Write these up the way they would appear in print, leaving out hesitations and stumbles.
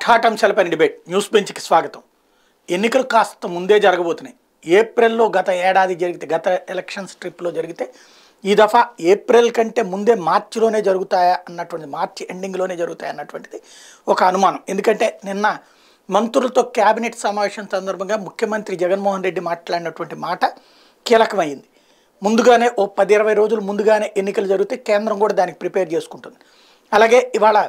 Hot అంశాలపైన debate news బెంచ్కి స్వాగతం. ఎన్నికలు కాస్త ముందే జరగబోతున్నాయి. ఏప్రిల్లో గత ఏడాది జరిగితే, గత ఎలక్షన్స్ ట్రిప్లో జరిగితే, ఈ దఫా ఏప్రిల్ కంటే ముందే మార్చిలోనే జరుగుతాయా అన్నటువంటిది, మార్చి ఎండింగ్లోనే జరుగుతాయా అన్నటువంటిది ఒక అనుమానం. ఎందుకంటే నిన్న మంత్రులతో క్యాబినెట్ సమావేశం సందర్భంగా ముఖ్యమంత్రి జగన్మోహన్ రెడ్డి మాట్లాడినటువంటి మాట కీలకమైంది. ముందుగానే ఓ 10-20 రోజులు ముందుగానే ఎన్నికలు జరిగితే కేంద్రం కూడా దానికి ప్రిపేర్ చేసుకుంటుంది. అలాగే ఇవాళ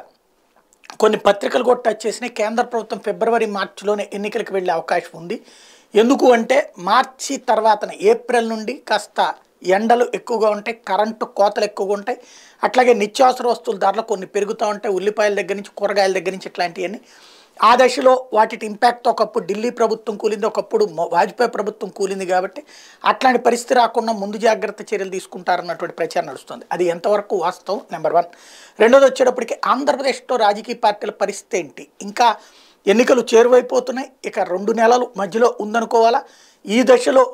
కొన్ని పత్రికలు కూడా టచ్ చేసినాయి. కేంద్ర ప్రభుత్వం ఫిబ్రవరి మార్చిలోనే ఎన్నికలకు వెళ్ళే అవకాశం ఉంది. ఎందుకు అంటే మార్చి తర్వాతనే ఏప్రిల్ నుండి కాస్త ఎండలు ఎక్కువగా ఉంటాయి, కరెంటు కోతలు ఎక్కువగా ఉంటాయి, అట్లాగే నిత్యావసర వస్తువుల ధరలు కొన్ని పెరుగుతూ ఉంటాయి, ఉల్లిపాయల దగ్గర నుంచి కూరగాయల దగ్గర నుంచి ఇట్లాంటివన్నీ. ఆ దశలో వాటి ఇంపాక్ట్ ఒకప్పుడు ఢిల్లీ ప్రభుత్వం కూలింది, ఒకప్పుడు వాజ్పేయి ప్రభుత్వం కూలింది. కాబట్టి అట్లాంటి పరిస్థితి రాకుండా ముందు జాగ్రత్త చర్యలు తీసుకుంటారన్నటువంటి ప్రచారం నడుస్తుంది. అది ఎంతవరకు వాస్తవం నెంబర్ 1. రెండోది వచ్చేటప్పటికి ఆంధ్రప్రదేశ్లో రాజకీయ పార్టీల పరిస్థితి ఏంటి? ఇంకా ఎన్నికలు చేరువైపోతున్నాయి. ఇక 2 నెలలు మధ్యలో ఉందనుకోవాలా? ఈ దశలో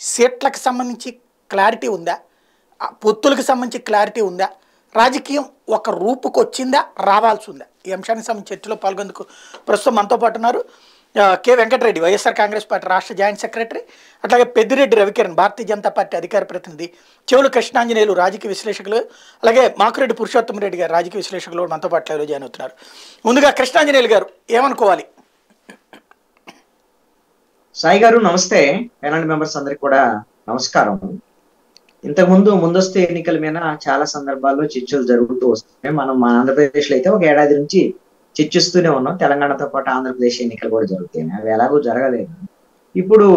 సీట్లకు సంబంధించి క్లారిటీ ఉందా? పొత్తులకు సంబంధించి క్లారిటీ ఉందా? రాజకీయం ఒక రూపుకు వచ్చిందా, రావాల్సి ఉందా? ఈ అంశానికి సంబంధించి చర్చలో పాల్గొనేందుకు ప్రస్తుతం మనతో పాటు ఉన్నారు కె వెంకటరెడ్డి, వైఎస్ఆర్ కాంగ్రెస్ పార్టీ రాష్ట్ర జాయింట్ సెక్రటరీ, అట్లాగే పెద్దిరెడ్డి రవికిరణ్, భారతీయ జనతా పార్టీ అధికార ప్రతినిధి, చెవులు కృష్ణాంజనేయులు రాజకీయ విశ్లేషకులు, అలాగే మాకురెడ్డి పురుషోత్తమ రెడ్డి గారు రాజకీయ విశ్లేషకులు మనతో పాటు ఎవరు జాయిన్ అవుతున్నారు. ముందుగా కృష్ణాంజనేయులు గారు ఏమనుకోవాలి? సాయి గారు నమస్తే. ఎలాంటి మెంబర్స్ అందరికి కూడా నమస్కారం. ఇంతకుముందు ముందస్తు ఎన్నికల మీద చాలా సందర్భాల్లో చర్చలు జరుగుతూ వస్తున్నాయి. మనం మన ఆంధ్రప్రదేశ్ లో అయితే ఒక ఏడాది నుంచి చర్చిస్తూనే ఉన్నాం. తెలంగాణతో పాటు ఆంధ్రప్రదేశ్ ఎన్నికలు కూడా జరుగుతాయి. అవి ఎలాగో జరగలేదు. ఇప్పుడు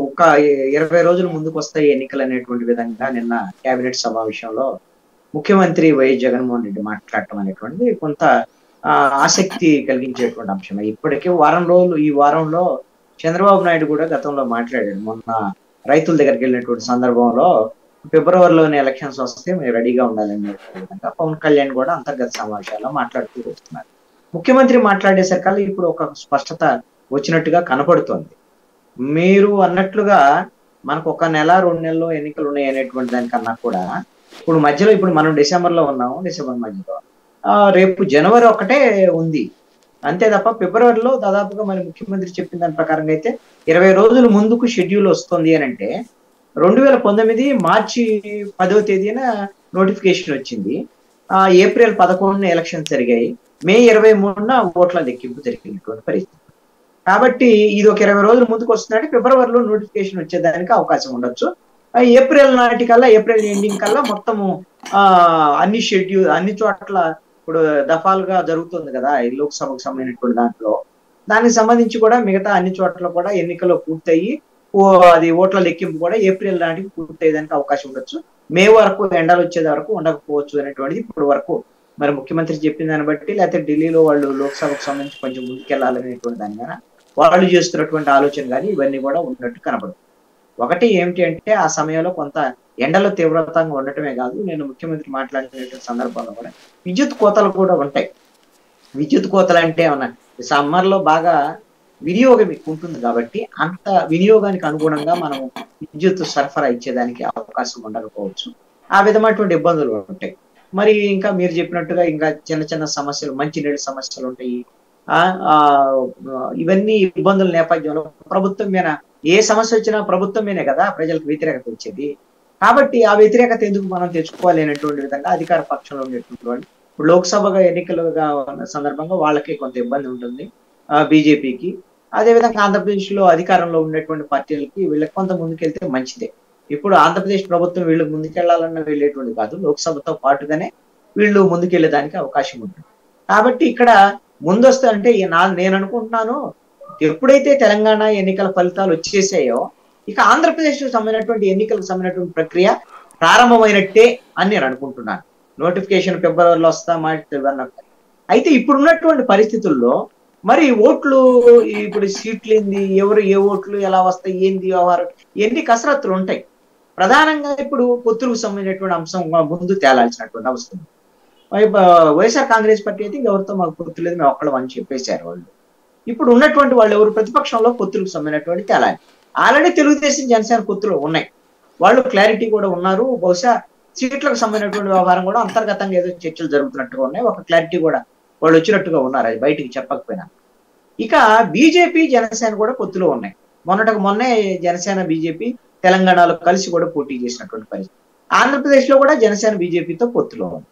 ఒక 20 రోజుల ముందుకు వస్తాయి ఎన్నికలు అనేటువంటి విధంగా నిన్న కేబినెట్ సమావేశంలో ముఖ్యమంత్రి వైఎస్ జగన్మోహన్ రెడ్డి మాట్లాడటం అనేటువంటిది కొంత ఆసక్తి కలిగించేటువంటి అంశం. ఇప్పటికే ఈ వారంలో చంద్రబాబు నాయుడు కూడా గతంలో మాట్లాడాడు. మొన్న రైతుల దగ్గరికి వెళ్ళినటువంటి సందర్భంలో ఫిబ్రవరిలోనే ఎలక్షన్స్ వస్తే మీరు రెడీగా ఉండాలనే విధంగా పవన్ కళ్యాణ్ కూడా అంతర్గత సమావేశాల్లో మాట్లాడుతూ వస్తున్నారు. ముఖ్యమంత్రి మాట్లాడేసరికల్లా ఇప్పుడు ఒక స్పష్టత వచ్చినట్టుగా కనపడుతోంది. మీరు అన్నట్లుగా మనకు 1 నెల 2 నెలల్లో ఎన్నికలు ఉన్నాయి అనేటువంటి దానికన్నా కూడా ఇప్పుడు మధ్యలో, ఇప్పుడు మనం డిసెంబర్లో ఉన్నాము, డిసెంబర్ మధ్యలో రేపు జనవరి 1 ఉంది. అంతే తప్ప ఫిబ్రవరిలో దాదాపుగా మన ముఖ్యమంత్రి చెప్పిన దాని ప్రకారంగా అయితే 20 రోజుల ముందుకు షెడ్యూల్ వస్తుంది అని అంటే 2019 మార్చి 10వ తేదీన నోటిఫికేషన్ వచ్చింది. ఏప్రిల్ 11న ఎలక్షన్స్ జరిగాయి. మే 23న ఓట్ల లెక్కింపు జరిగినటువంటి పరిస్థితి. కాబట్టి ఇది ఒక 20 రోజుల ముందుకు వస్తుందంటే ఫిబ్రవరిలో నోటిఫికేషన్ వచ్చేదానికి అవకాశం ఉండొచ్చు. ఏప్రిల్ నాటికల్లా, ఏప్రిల్ ఎండింగ్ కల్లా మొత్తము అన్ని చోట్ల ఇప్పుడు దఫాలుగా జరుగుతుంది కదా ఈ లోక్సభకు సంబంధించినటువంటి దాంట్లో, దానికి సంబంధించి కూడా మిగతా అన్ని చోట్ల కూడా ఎన్నికలు పూర్తయి అది ఓట్ల లెక్కింపు కూడా ఏప్రిల్ నాటికి పూర్తయ్యేదానికి అవకాశం ఉండొచ్చు. మే వరకు ఎండలు వచ్చేది వరకు ఉండకపోవచ్చు అనేటువంటిది ఇప్పుడు వరకు మరి ముఖ్యమంత్రి చెప్పిన దాన్ని బట్టి, లేకపోతే ఢిల్లీలో వాళ్ళు లోక్సభకు సంబంధించి కొంచెం ముందుకెళ్లాలనేటువంటి దాని కానీ వాళ్ళు చేస్తున్నటువంటి ఆలోచన కానీ ఇవన్నీ కూడా ఉన్నట్టు కనబడుతుంది. ఒకటి ఏమిటి అంటే ఆ సమయంలో కొంత ఎండల తీవ్రతంగా ఉండటమే కాదు, నేను ముఖ్యమంత్రి మాట్లాడినటువంటి సందర్భంలో కూడా విద్యుత్ కోతలు కూడా ఉంటాయి. విద్యుత్ కోతలు అంటే ఏమన్నా సమ్మర్లో బాగా వినియోగం ఉంటుంది కాబట్టి అంత వినియోగానికి అనుగుణంగా మనం విద్యుత్ సరఫరా ఇచ్చేదానికి అవకాశం ఉండకపోవచ్చు. ఆ విధమైనటువంటి ఇబ్బందులు ఉంటాయి. మరి ఇంకా మీరు చెప్పినట్టుగా ఇంకా చిన్న చిన్న సమస్యలు, మంచినీళ్ళ సమస్యలు ఉంటాయి. ఇవన్నీ ఇబ్బందుల నేపథ్యంలో ప్రభుత్వం మీద ఏ సమస్య వచ్చినా ప్రభుత్వం మీదే కదా ప్రజలకు వ్యతిరేకత వచ్చేది. కాబట్టి ఆ వ్యతిరేకత ఎందుకు మనం తెచ్చుకోవాలి అనేటువంటి విధంగా అధికార పక్షంలో ఉండేటువంటి వాళ్ళు ఇప్పుడు లోక్సభగా ఎన్నికలుగా ఉన్న సందర్భంగా వాళ్ళకి కొంత ఇబ్బంది ఉంటుంది, బీజేపీకి. అదేవిధంగా ఆంధ్రప్రదేశ్ లో అధికారంలో ఉండేటువంటి పార్టీలకి వీళ్ళకి కొంత ముందుకెళ్తే మంచిదే. ఇప్పుడు ఆంధ్రప్రదేశ్ ప్రభుత్వం వీళ్ళు ముందుకెళ్లాలన్న వెళ్ళేటువంటి కాదు, లోక్సభతో పాటుగానే వీళ్ళు ముందుకెళ్లేదానికి అవకాశం ఉంటుంది. కాబట్టి ఇక్కడ ముందొస్తు అంటే నేను అనుకుంటున్నాను, ఎప్పుడైతే తెలంగాణ ఎన్నికల ఫలితాలు వచ్చేసాయో ఇక ఆంధ్రప్రదేశ్ సంబంధించినటువంటి ఎన్నికలకు సంబంధించినటువంటి ప్రక్రియ ప్రారంభమైనట్టే అని నేను అనుకుంటున్నాను. నోటిఫికేషన్ ఫిబ్రవరిలో వస్తా మార్చి అయితే ఇప్పుడు ఉన్నటువంటి పరిస్థితుల్లో మరి ఓట్లు, ఇప్పుడు సీట్లు ఏంది, ఎవరు ఏ ఓట్లు ఎలా వస్తాయి, ఏంది వ్యవహారం, ఎన్ని కసరత్తులు ఉంటాయి. ప్రధానంగా ఇప్పుడు పొత్తులకు సంబంధించినటువంటి అంశం ముందు తేలాల్సినటువంటి అవసరం. వైఎస్ఆర్ కాంగ్రెస్ పార్టీ అయితే ఎవరితో మాకు పొత్తు లేదు, మేము ఒక్కళ్ళం అని చెప్పేశారు వాళ్ళు. ఇప్పుడు ఉన్నటువంటి వాళ్ళు ఎవరు ప్రతిపక్షంలో పొత్తులకు సంబంధించినటువంటి తేలాలి. ఆల్రెడీ తెలుగుదేశం జనసేన పొత్తులు ఉన్నాయి, వాళ్ళు క్లారిటీ కూడా ఉన్నారు. బహుశా సీట్లకు సంబంధించినటువంటి వ్యవహారం కూడా అంతర్గతంగా ఏదో చర్చలు జరుగుతున్నట్టుగా ఉన్నాయి, ఒక క్లారిటీ కూడా వాళ్ళు వచ్చినట్టుగా ఉన్నారు, అది బయటికి చెప్పకపోయినా. ఇక బీజేపీ జనసేన కూడా పొత్తులో ఉన్నాయి. మొన్నే జనసేన బీజేపీ తెలంగాణలో కలిసి కూడా పోటీ చేసినటువంటి పరిస్థితి. ఆంధ్రప్రదేశ్ లో కూడా జనసేన బీజేపీతో పొత్తులో ఉంది,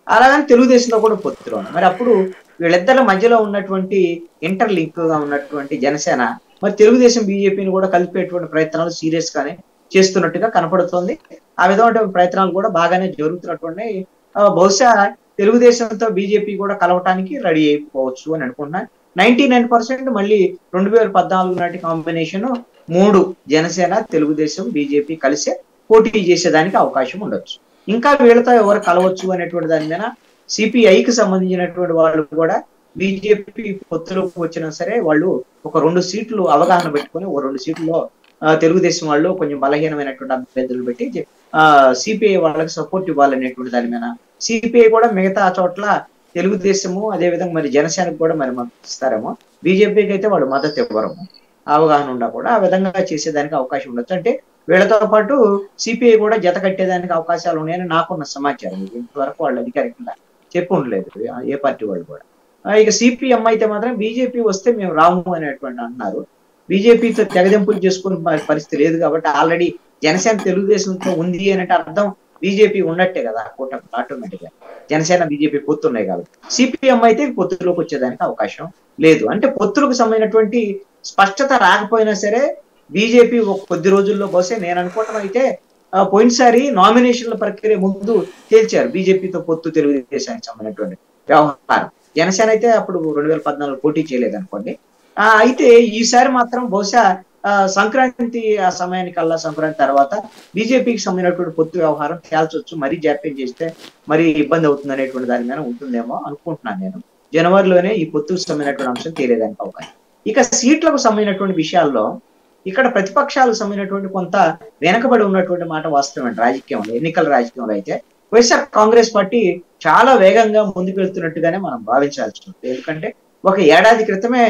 అలాగని తెలుగుదేశంలో కూడా పొత్తులో ఉంది. మరి అప్పుడు వీళ్ళిద్దరి మధ్యలో ఉన్నటువంటి ఇంటర్ లింక్ గా ఉన్నటువంటి జనసేన మరి తెలుగుదేశం బీజేపీని కూడా కలిపేటువంటి ప్రయత్నాలు సీరియస్ గానే చేస్తున్నట్టుగా కనపడుతోంది. ఆ విధమైన ప్రయత్నాలు కూడా బాగానే జరుగుతున్నటువంటి, బహుశా తెలుగుదేశంతో బీజేపీ కూడా కలవటానికి రెడీ అయిపోవచ్చు అని అనుకుంటున్నాను. 99% మళ్ళీ 2014 నాటి కాంబినేషన్ 3 జనసేన తెలుగుదేశం బీజేపీ కలిసే పోటీ చేసేదానికి అవకాశం ఉండొచ్చు. ఇంకా వీళ్ళతో ఎవరు కలవచ్చు అనేటువంటి దాని మీద సిపిఐకి సంబంధించినటువంటి వాళ్ళు కూడా బీజేపీ పొత్తులోకి వచ్చినా సరే వాళ్ళు ఒక 2 సీట్లు అవగాహన పెట్టుకుని ఓ 2 సీట్లలో తెలుగుదేశం వాళ్ళు కొంచెం బలహీనమైనటువంటి అభ్యర్థులు పెట్టి సిపిఐ వాళ్ళకి సపోర్ట్ ఇవ్వాలనేటువంటి దాని మీద సిపిఐ కూడా మిగతా చోట్ల తెలుగుదేశము అదేవిధంగా మరి జనసేనకు కూడా మరి మద్దతు ఇస్తారేమో, బీజేపీకి అయితే వాళ్ళు మద్దతు ఇవ్వరము. అవగాహన ఉండా కూడా ఆ విధంగా చేసేదానికి అవకాశం ఉండొచ్చు. అంటే వీళ్ళతో పాటు సిపిఐ కూడా జత కట్టేదానికి అవకాశాలు ఉన్నాయని నాకున్న సమాచారం. ఇంతవరకు వాళ్ళు అధికారికంగా చెప్పి ఉండలేదు ఏ పార్టీ వాళ్ళు కూడా. ఇక సిపిఎం అయితే మాత్రం బీజేపీ వస్తే మేము రాము అనేటువంటి అంటున్నారు. బీజేపీతో తెగదెంపులు చేసుకునే పరిస్థితి లేదు కాబట్టి ఆల్రెడీ జనసేన తెలుగుదేశంతో ఉంది అంటే అర్థం బీజేపీ ఉన్నట్టే కదా కూటమి, ఆటోమేటిక్ గా జనసేన బీజేపీ పొత్తున్నాయి కాబట్టి. సిపిఎం అయితే పొత్తులోకి వచ్చేదానికి అవకాశం లేదు. అంటే పొత్తులకు సంబంధించినటువంటి స్పష్టత రాకపోయినా సరే బీజేపీ ఒక కొద్ది రోజుల్లో బహుశా నేను అనుకోవటం అయితే పోయినసారి నామినేషన్ల ప్రక్రియ ముందు తేల్చారు బీజేపీతో పొత్తు తెలుగుదేశానికి సంబంధించినటువంటి వ్యవహారం. జనసేన అయితే అప్పుడు 2014 పోటీ చేయలేదు అనుకోండి. అయితే ఈసారి మాత్రం బహుశా సంక్రాంతి ఆ సమయానికల్లా, సంక్రాంతి తర్వాత బీజేపీకి సంబంధించినటువంటి పొత్తు వ్యవహారం తేల్చొచ్చు. మరీ జాప్యం చేస్తే మరి ఇబ్బంది అవుతుంది అనేటువంటి దాని మీద ఉంటుందేమో అనుకుంటున్నాను నేను. జనవరిలోనే ఈ పొత్తుకు సంబంధించినటువంటి అంశం తేలేదానికి అవకాశం. ఇక సీట్లకు సంబంధించినటువంటి విషయాల్లో ఇక్కడ ప్రతిపక్షాలకు సంబంధించినటువంటి కొంత వెనకబడి ఉన్నటువంటి మాట వాస్తవం. రాజకీయంలో, ఎన్నికల రాజకీయంలో అయితే వైఎస్ఆర్ కాంగ్రెస్ పార్టీ చాలా వేగంగా ముందుకు వెళ్తున్నట్టుగానే మనం భావించాల్సి ఉంటుంది. ఎందుకంటే ఒక ఏడాది క్రితమే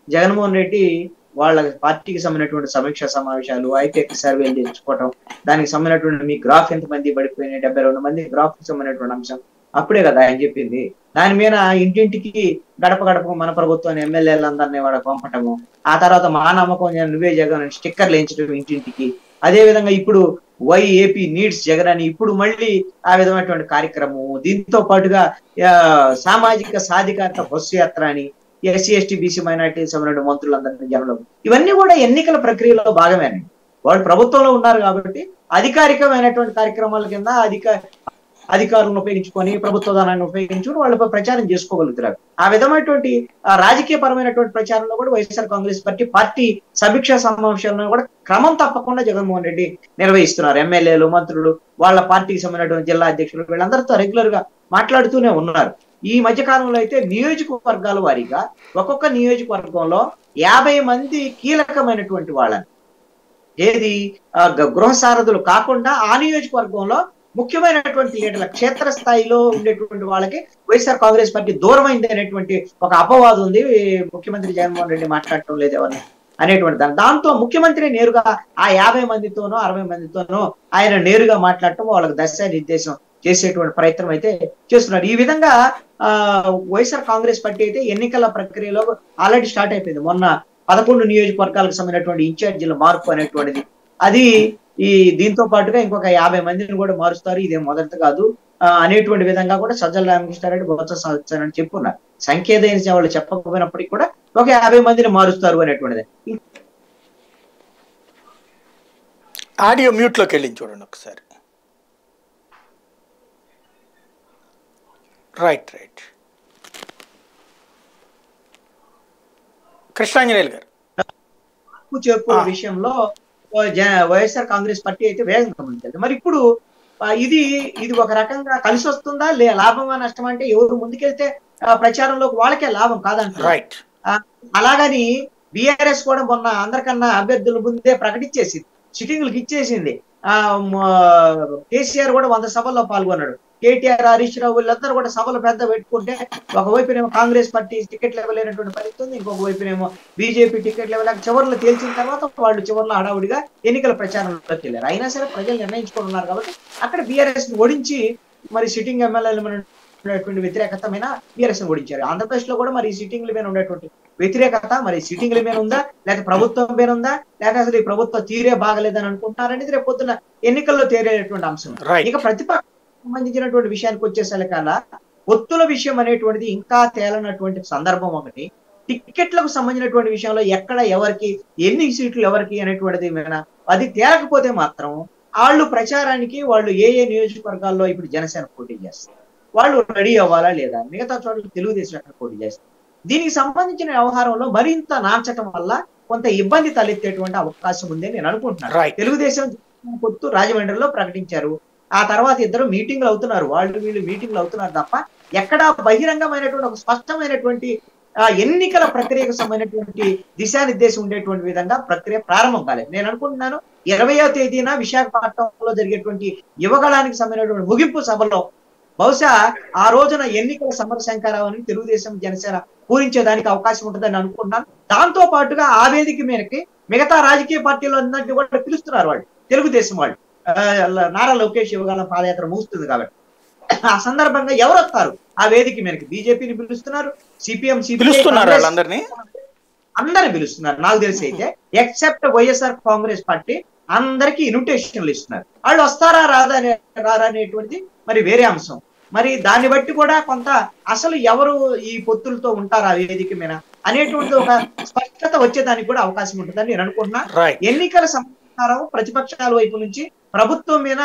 జగన్మోహన్ రెడ్డి వాళ్ళ పార్టీకి సంబంధించినటువంటి సమీక్ష సమావేశాలు, ఐటెక్ సర్వేలు తెచ్చుకోవటం, దానికి సంబంధించినటువంటి మీ గ్రాఫ్ ఎంతమంది పడిపోయినాయి, 72 మంది గ్రాఫ్ కి సంబంధించినటువంటి అంశం అప్పుడే కదా ఆయన చెప్పింది. దాని మీద ఇంటింటికి గడప గడప మన ప్రభుత్వం ఎమ్మెల్యేలందరినీ వాడు పంపటము, ఆ తర్వాత మా నమ్మకం నువ్వే జగన్ స్టిక్కర్లు వేయించడం ఇంటింటికి. అదే విధంగా ఇప్పుడు వై ఏపీ నీడ్స్ జగన్ అని ఇప్పుడు మళ్ళీ ఆ విధమైనటువంటి కార్యక్రమం, దీంతో పాటుగా సామాజిక సాధికారత బస్సు యాత్ర అని, ఎస్సీ ఎస్టీ బీసీ మైనార్టీ సంబంధించిన మంత్రులందరినీ జనంలో, ఇవన్నీ కూడా ఎన్నికల ప్రక్రియలో భాగమేనండి. వాళ్ళు ప్రభుత్వంలో ఉన్నారు కాబట్టి అధికారికమైనటువంటి కార్యక్రమాల కింద అధికారులను ఉపయోగించుకొని, ప్రభుత్వ ధనాన్ని ఉపయోగించుకొని వాళ్ళు ప్రచారం చేసుకోగలుగుతున్నారు. ఆ విధమైనటువంటి రాజకీయ పరమైనటువంటి ప్రచారంలో కూడా వైఎస్ఆర్ కాంగ్రెస్ పార్టీ సమీక్షా సమావేశాలను కూడా క్రమం తప్పకుండా జగన్మోహన్ రెడ్డి నిర్వహిస్తున్నారు. ఎమ్మెల్యేలు, మంత్రులు, వాళ్ళ పార్టీకి సంబంధించిన జిల్లా అధ్యక్షులు వీళ్ళందరితో రెగ్యులర్ గా మాట్లాడుతూనే ఉన్నారు. ఈ మధ్య కాలంలో అయితే నియోజకవర్గాల వారీగా ఒక్కొక్క నియోజకవర్గంలో 50 మంది కీలకమైనటువంటి వాళ్ళని, ఏది గృహ సారథులు కాకుండా ఆ నియోజకవర్గంలో ముఖ్యమైనటువంటి లీడర్ల క్షేత్రస్థాయిలో ఉండేటువంటి వాళ్ళకి వైఎస్ఆర్ కాంగ్రెస్ పార్టీ దూరమైంది అనేటువంటి ఒక అపవాదం ఉంది. ముఖ్యమంత్రి జగన్మోహన్ రెడ్డి మాట్లాడటం లేదు ఎవరిని అనేటువంటి దాంతో ముఖ్యమంత్రి నేరుగా ఆ 50 మందితోనో 60 మందితోనో ఆయన నేరుగా మాట్లాడటం, వాళ్ళకి దిశానిర్దేశం చేసేటువంటి ప్రయత్నం అయితే చేస్తున్నారు. ఈ విధంగా వైఎస్ఆర్ కాంగ్రెస్ పార్టీ అయితే ఎన్నికల ప్రక్రియలో ఆల్రెడీ స్టార్ట్ అయిపోయింది. మొన్న 11 నియోజకవర్గాలకు సంబంధించినటువంటి ఇన్ఛార్జీల మార్పు అనేటువంటిది, అది దీంతో పాటుగా ఇంకొక 50 మందిని కూడా మారుస్తారు, ఇదేం మొదటి కాదు అనేటువంటి విధంగా కూడా సజ్జల రామకృష్ణారెడ్డి, బొత్స సత్యనారాయణ చెప్పున్నారు. సంఖ్య ఏదైనా వాళ్ళు చెప్పకపోయినప్పటికీ కూడా ఒక 50 మందిని మారుస్తారు అనేటువంటిది. ఆడియో మ్యూట్ లోకి వెళ్ళి చూడండి ఒకసారి. రైట్ కృష్ణాంజనేయులు గారు చెప్పు విషయంలో వైఎస్ఆర్ కాంగ్రెస్ పార్టీ అయితే వేగంగా ముందుకెళ్తుంది. మరి ఇప్పుడు ఇది ఒక రకంగా కలిసి వస్తుందా, లాభమా నష్టమా అంటే ఎవరు ముందుకెళ్తే ప్రచారంలోకి వాళ్ళకే లాభం కాదంటారు. రైట్. అలాగని బీఆర్ఎస్ కూడా మొన్న అందరికన్నా అభ్యర్థుల ముందే ప్రకటించేసింది, సిట్టింగ్లకు ఇచ్చేసింది. కేసీఆర్ కూడా 100 సభల్లో పాల్గొన్నాడు. కేటీఆర్, హరీష్ రావు వీళ్ళందరూ కూడా సభలు పెద్ద పెట్టుకుంటే ఒకవైపునేమో కాంగ్రెస్ పార్టీ టికెట్ ఇవ్వలేనటువంటి పరిస్థితి ఉంది, ఇంకొక వైపునేమో బీజేపీ టికెట్లు ఇవ్వలేక చివరిలో తేల్చిన తర్వాత వాళ్ళు చివరిలో హడావుడిగా ఎన్నికల ప్రచారంలోకి వెళ్ళారు. అయినా సరే ప్రజలు నిర్ణయించుకున్నారు కాబట్టి అక్కడ బీఆర్ఎస్ ని ఓడించి మరి సిట్టింగ్ ఎమ్మెల్యేలు ఉండేటువంటి వ్యతిరేకత మీద బీఆర్ఎస్ ఓడించారు. ఆంధ్రప్రదేశ్ లో కూడా మరి సిట్టింగ్ల మీద ఉండేటువంటి వ్యతిరేకత మరి సిట్టింగ్ల మీద ఉందా, లేకపోతే ప్రభుత్వం మీద ఉందా, లేక అసలు ఈ ప్రభుత్వం తీరే బాగలేదని అనుకుంటున్నారనేది రేపు పొద్దున ఎన్నికల్లో తేలేటువంటి అంశం. ఇక ప్రతిపక్షం సంబంధించినటువంటి విషయానికి వచ్చేసరికల్లా పొత్తుల విషయం అనేటువంటిది ఇంకా తేలనటువంటి సందర్భం ఒకటి. టికెట్లకు సంబంధించినటువంటి విషయంలో ఎక్కడ ఎవరికి ఎన్ని సీట్లు ఎవరికి అనేటువంటిది అది తేలకపోతే మాత్రం వాళ్ళు ప్రచారానికి వాళ్ళు ఏ నియోజకవర్గాల్లో ఇప్పుడు జనసేన పోటీ చేస్తారు, వాళ్ళు రెడీ అవ్వాలా లేదా, మిగతా చోట్ల తెలుగుదేశం ఎక్కడ పోటీ చేస్తారు. దీనికి సంబంధించిన వ్యవహారంలో మరింత నాంచటం వల్ల కొంత ఇబ్బంది తలెత్తేటువంటి అవకాశం ఉందని నేను అనుకుంటున్నాను. తెలుగుదేశం పొత్తు రాజమండ్రిలో ప్రకటించారు, ఆ తర్వాత ఇద్దరు మీటింగ్లు అవుతున్నారు, వీళ్ళు మీటింగ్లు అవుతున్నారు తప్ప ఎక్కడా బహిరంగమైనటువంటి ఒక స్పష్టమైనటువంటి ఎన్నికల ప్రక్రియకు సంబంధించినటువంటి దిశానిర్దేశం ఉండేటువంటి విధంగా ప్రక్రియ ప్రారంభం కాలేదు. నేను అనుకుంటున్నాను 20వ తేదీన విశాఖపట్నంలో జరిగేటువంటి యువగళానికి సంబంధించినటువంటి ముగింపు సభలో బహుశా ఆ రోజున ఎన్నికల సమర శంకరావుని తెలుగుదేశం జనసేన పూరించేదానికి అవకాశం ఉంటుందని అనుకుంటున్నాను. దాంతో పాటుగా ఆ వేదిక మేరకి మిగతా రాజకీయ పార్టీలు అందరినీ కూడా పిలుస్తున్నారు వాళ్ళు, తెలుగుదేశం వాళ్ళు. నారా లోకేష్ యువగళం పాదయాత్ర ముగుస్తుంది కాబట్టి ఆ సందర్భంగా ఎవరు వస్తారు ఆ వేదిక మేరకు? బీజేపీని పిలుస్తున్నారు, సిపిఎం అందరిని పిలుస్తున్నారు. నాకు తెలిసి అయితే ఎక్సెప్ట్ వైఎస్ఆర్ కాంగ్రెస్ పార్టీ అందరికీ ఇన్విటేషన్లు ఇస్తున్నారు. వాళ్ళు వస్తారా రారా అనేటువంటిది మరి వేరే అంశం. మరి దాన్ని బట్టి కూడా కొంత అసలు ఎవరు ఈ పొత్తులతో ఉంటారు ఆ వేదిక మీద అనేటువంటి ఒక స్పష్టత వచ్చేదానికి కూడా అవకాశం ఉంటుందని నేను అనుకుంటున్నా. ఎన్నికల సంస్కారం ప్రతిపక్షాల వైపు నుంచి ప్రభుత్వం మీద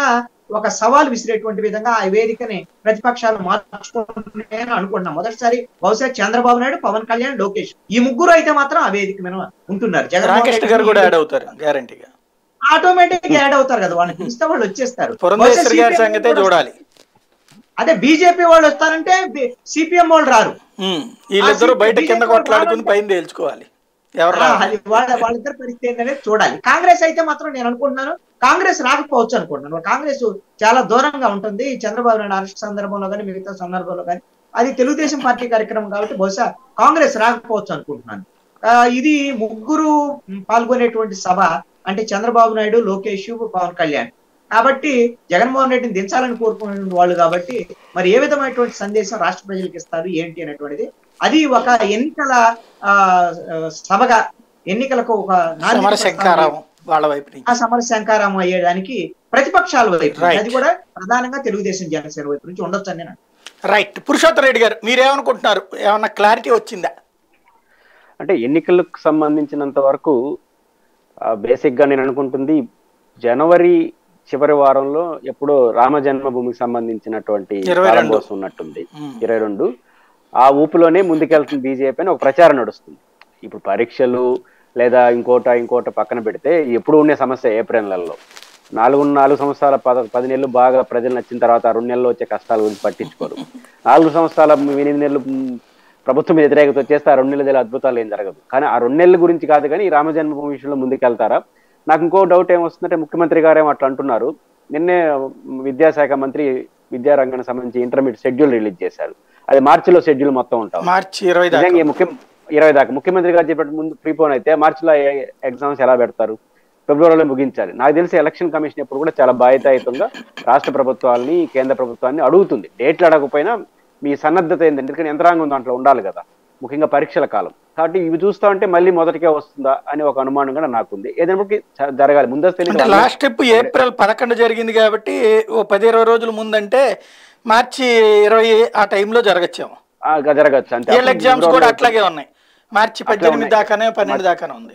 ఒక సవాల్ విసిరేటువంటి విధంగా ఆ వేదికని ప్రతిపక్షాలు మార్చుకుంటున్నాయని అనుకుంటున్నాం. మొదటిసారి బహుశా చంద్రబాబు నాయుడు, పవన్ కళ్యాణ్, లోకేష్ ఈ ముగ్గురు అయితే మాత్రం ఆ వేదిక మీద ఉంటున్నారు. జగన్మోహన్ గారు కూడా యాడ్ అవుతారు, గ్యారంటీగా ఆటోమేటిక్ గా యాడ్ అవుతారు కదా, వాళ్ళని పిలిస్తే వాళ్ళు వచ్చేస్తారు. చూడాలి. అదే బీజేపీ వాళ్ళు వస్తారంటే సిపిఎం వాళ్ళు రారు, వీళ్ళిద్దరూ బయట కింద కొట్లాడుకుని పైన తేల్చుకోవాలి వాళ్ళిద్దరు పరిస్థితి ఏంటనేది చూడాలి. కాంగ్రెస్ అయితే మాత్రం నేను అనుకుంటున్నాను కాంగ్రెస్ రాకపోవచ్చు అనుకుంటున్నాను. కాంగ్రెస్ చాలా దూరంగా ఉంటుంది చంద్రబాబు నాయుడు అరెస్ట్ సందర్భంలో కానీ మిగతా సందర్భంలో కానీ. అది తెలుగుదేశం పార్టీ కార్యక్రమం కాబట్టి బహుశా కాంగ్రెస్ రాకపోవచ్చు అనుకుంటున్నాను. ఇది ముగ్గురు పాల్గొనేటువంటి సభ అంటే చంద్రబాబు నాయుడు, లోకేష్, పవన్ కళ్యాణ్. కాబట్టి జగన్మోహన్ రెడ్డిని దించాలని కోరుకునే వాళ్ళు కాబట్టి మరి ఏ విధమైనటువంటి సందేశం రాష్ట్ర ప్రజలకు ఇస్తారు ఏంటి అనేటువంటిది అది ఒక ఎన్నికల సభగా ఎన్నికలకు ఒక సమర శంకారం అయ్యేదానికి ప్రతిపక్షాల వైపు అది కూడా ప్రధానంగా తెలుగుదేశం జనసేన వైపు నుంచి ఉండొచ్చు అని నేను. రైట్. పురుషోత్తమ్ రెడ్డి గారు మీరేమనుకుంటున్నారు? ఏమన్నా క్లారిటీ వచ్చిందా? అంటే ఎన్నికలకు సంబంధించినంత వరకు బేసిక్ గా నేను అనుకుంటుంది జనవరి చివరి వారంలో ఎప్పుడో రామ జన్మభూమికి సంబంధించినటువంటి ఉన్నట్టుంది 22. ఆ ఊపులోనే ముందుకెళ్తుంది బీజేపీ అని ఒక ప్రచారం నడుస్తుంది. ఇప్పుడు పరీక్షలు లేదా ఇంకోట పక్కన పెడితే ఎప్పుడు ఉండే సమస్య ఏప్రిల్ నెలలో 4 సంవత్సరాల 10 నెలలు బాగా ప్రజలు నచ్చిన తర్వాత 2 నెలలు వచ్చే కష్టాల గురించి పట్టించుకోరు. 4 సంవత్సరాల 8 నెలలు ప్రభుత్వం వ్యతిరేకత వచ్చేస్తే ఆ 2 నెలల అద్భుతాలు ఏం జరగదు. కానీ ఆ 2 నెలల గురించి కాదు కానీ ఈ రామ జన్మభూమి విషయంలో ముందుకెళ్తారా? నాకు ఇంకో డౌట్ ఏమొస్తుందంటే ముఖ్యమంత్రి గారేమో అట్లా అంటున్నారు. నిన్నే విద్యాశాఖ మంత్రి విద్యారంగానికి సంబంధించి ఇంటర్మీడియట్ షెడ్యూల్ రిలీజ్ చేశారు. అది మార్చిలో షెడ్యూల్ మొత్తం ఉంటాం, మార్చి 20 దాకా. ముఖ్యమంత్రి గారు చెప్పినట్టు ముందు ప్రీపోన్ అయితే మార్చిలో ఎగ్జామ్స్ ఎలా పెడతారు? ఫిబ్రవరిలో ముగించాలి. నాకు తెలిసి ఎలక్షన్ కమిషన్ ఎప్పుడు కూడా చాలా బాధ్యతాయుతంగా రాష్ట్ర ప్రభుత్వాలని కేంద్ర ప్రభుత్వాన్ని అడుగుతుంది. డేట్లు అడగకపోయినా మీ సన్నద్ధత ఏంటంటే ఎందుకంటే యంత్రాంగం దాంట్లో ఉండాలి కదా, ముఖ్యంగా పరీక్షల కాలం. కాబట్టి ఇవి చూస్తా ఉంటే మళ్ళీ మొదటికే వస్తుందా అని ఒక అనుమానం కూడా నాకుంది. ఏదైనా జరగాలి ముందస్తు. లాస్ట్ ట్రిప్ ఏప్రిల్ 11 జరిగింది కాబట్టి ఓ 10-20 రోజుల ముందంటే మార్చి 20 ఆ టైంలో జరగచ్చు అంతే. ఎగ్జామ్స్ కూడా అట్లాగే ఉన్నాయి, మార్చి 18 దాకానే 12 దాకానే ఉంది.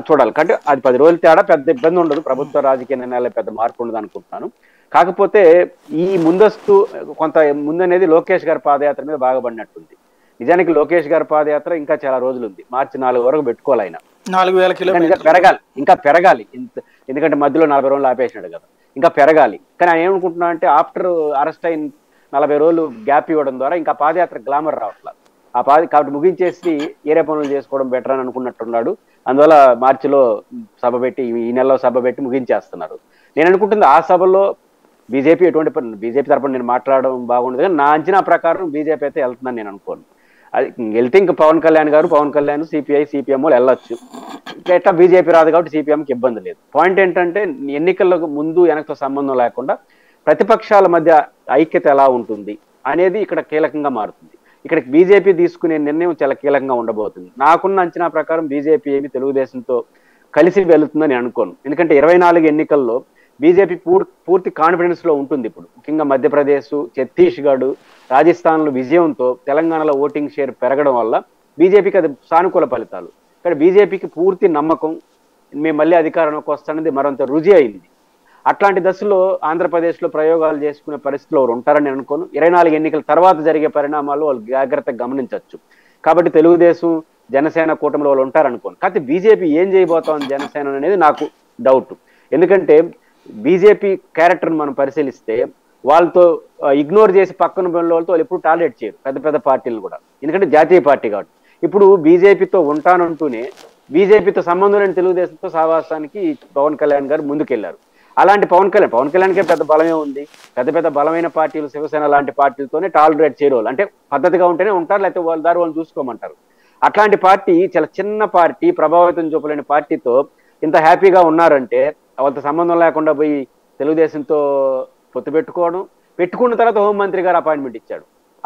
చూడాలి. అంటే అది 10 రోజుల తేడా పెద్ద ఇబ్బంది ఉండదు, ప్రభుత్వ రాజకీయ నిర్ణయాలు పెద్ద మార్పు ఉండదు అనుకుంటున్నాను. కాకపోతే ఈ ముందస్తు కొంత ముందనేది లోకేష్ గారి పాదయాత్ర మీద బాగా పడినట్టుంది. నిజానికి లోకేష్ గారి పాదయాత్ర ఇంకా చాలా రోజులు ఉంది, మార్చి 4 వరకు పెట్టుకోవాలి. ఆయన 4000 కిలోమీటర్లు ఇంకా పెరగాలి. ఎందుకంటే మధ్యలో 40 రోజులు ఆపేసినాడు కదా, ఇంకా పెరగాలి. కానీ ఆయన ఏమనుకుంటున్నా అంటే ఆఫ్టర్ అరెస్ట్ అయిన 40 రోజులు గ్యాప్ ఇవ్వడం ద్వారా ఇంకా పాదయాత్ర గ్లామర్ రావట్లేదు. కాబట్టి ముగించేసి ఏరే పనులు చేసుకోవడం బెటర్ అని అనుకున్నట్టున్నాడు. అందువల్ల మార్చిలో సభ పెట్టి ఈ నెలలో సభ పెట్టి ముగించేస్తున్నారు. నేను అనుకుంటుంది ఆ సభలో బీజేపీ బీజేపీ తరపున నేను మాట్లాడడం బాగుండదు, కానీ నా అంచనా ప్రకారం బీజేపీ అయితే వెళ్తుందని నేను అనుకోను. అది వెళ్తే ఇంకా పవన్ కళ్యాణ్ సిపిఐ సిపిఎం వాళ్ళు వెళ్ళొచ్చు. ఎట్లా బీజేపీ రాదు కాబట్టి సిపిఎంకి ఇబ్బంది లేదు. పాయింట్ ఏంటంటే ఎన్నికలకు ముందు వెనకతో సంబంధం లేకుండా ప్రతిపక్షాల మధ్య ఐక్యత ఎలా ఉంటుంది, అనేది ఇక్కడ కీలకంగా మారుతుంది. ఇక్కడ బీజేపీ తీసుకునే నిర్ణయం చాలా కీలకంగా ఉండబోతుంది. నాకున్న అంచనా ప్రకారం బీజేపీ ఏమి తెలుగుదేశంతో కలిసి వెళుతుందని అనుకోను. ఎందుకంటే 24 ఎన్నికల్లో బీజేపీ పూర్తి కాన్ఫిడెన్స్ లో ఉంటుంది. ఇప్పుడు ముఖ్యంగా మధ్యప్రదేశ్, ఛత్తీస్గఢ్, రాజస్థాన్లో విజయంతో తెలంగాణలో ఓటింగ్ షేర్ పెరగడం వల్ల బీజేపీకి అది సానుకూల ఫలితాలు. ఇక్కడ బీజేపీకి పూర్తి నమ్మకం మేము మళ్ళీ అధికారంలోకి వస్తానది మరింత రుజి అయింది. అట్లాంటి దశలో ఆంధ్రప్రదేశ్లో ప్రయోగాలు చేసుకునే పరిస్థితిలో వారు ఉంటారని అనుకోను. 24 ఎన్నికల తర్వాత జరిగే పరిణామాలు వాళ్ళు జాగ్రత్తగా గమనించవచ్చు. కాబట్టి తెలుగుదేశం జనసేన కూటమిలో వాళ్ళు ఉంటారనుకోను. కాకపోతే బీజేపీ ఏం చేయబోతోంది జనసేన అనేది నాకు డౌట్. ఎందుకంటే బీజేపీ క్యారెక్టర్ని మనం పరిశీలిస్తే వాళ్ళతో ఇగ్నోర్ చేసి పక్కన వాళ్ళతో వాళ్ళు ఎప్పుడు టార్గెట్ చేయరు పెద్ద పెద్ద పార్టీలను కూడా. ఎందుకంటే జాతీయ పార్టీ కాబట్టి. ఇప్పుడు బీజేపీతో ఉంటానంటూనే బీజేపీతో సంబంధం లేని తెలుగుదేశంతో సహవాసానికి పవన్ కళ్యాణ్ గారు ముందుకెళ్లారు. అలాంటి పవన్ కళ్యాణ్కే పెద్ద బలమే ఉంది. పెద్ద బలమైన పార్టీలు శివసేన లాంటి పార్టీలతోనే టాలరేట్ చేయరు. అంటే పద్ధతిగా ఉంటేనే ఉంటారు, లేకపోతే వాళ్ళ దారి వాళ్ళు చూసుకోమంటారు. అట్లాంటి పార్టీ చాలా చిన్న పార్టీ, ప్రభావితం చూపలేని పార్టీతో ఇంత హ్యాపీగా ఉన్నారంటే వాళ్ళతో సంబంధం లేకుండా పోయి తెలుగుదేశంతో పొత్తు పెట్టుకున్న తర్వాత హోంమంత్రి గారు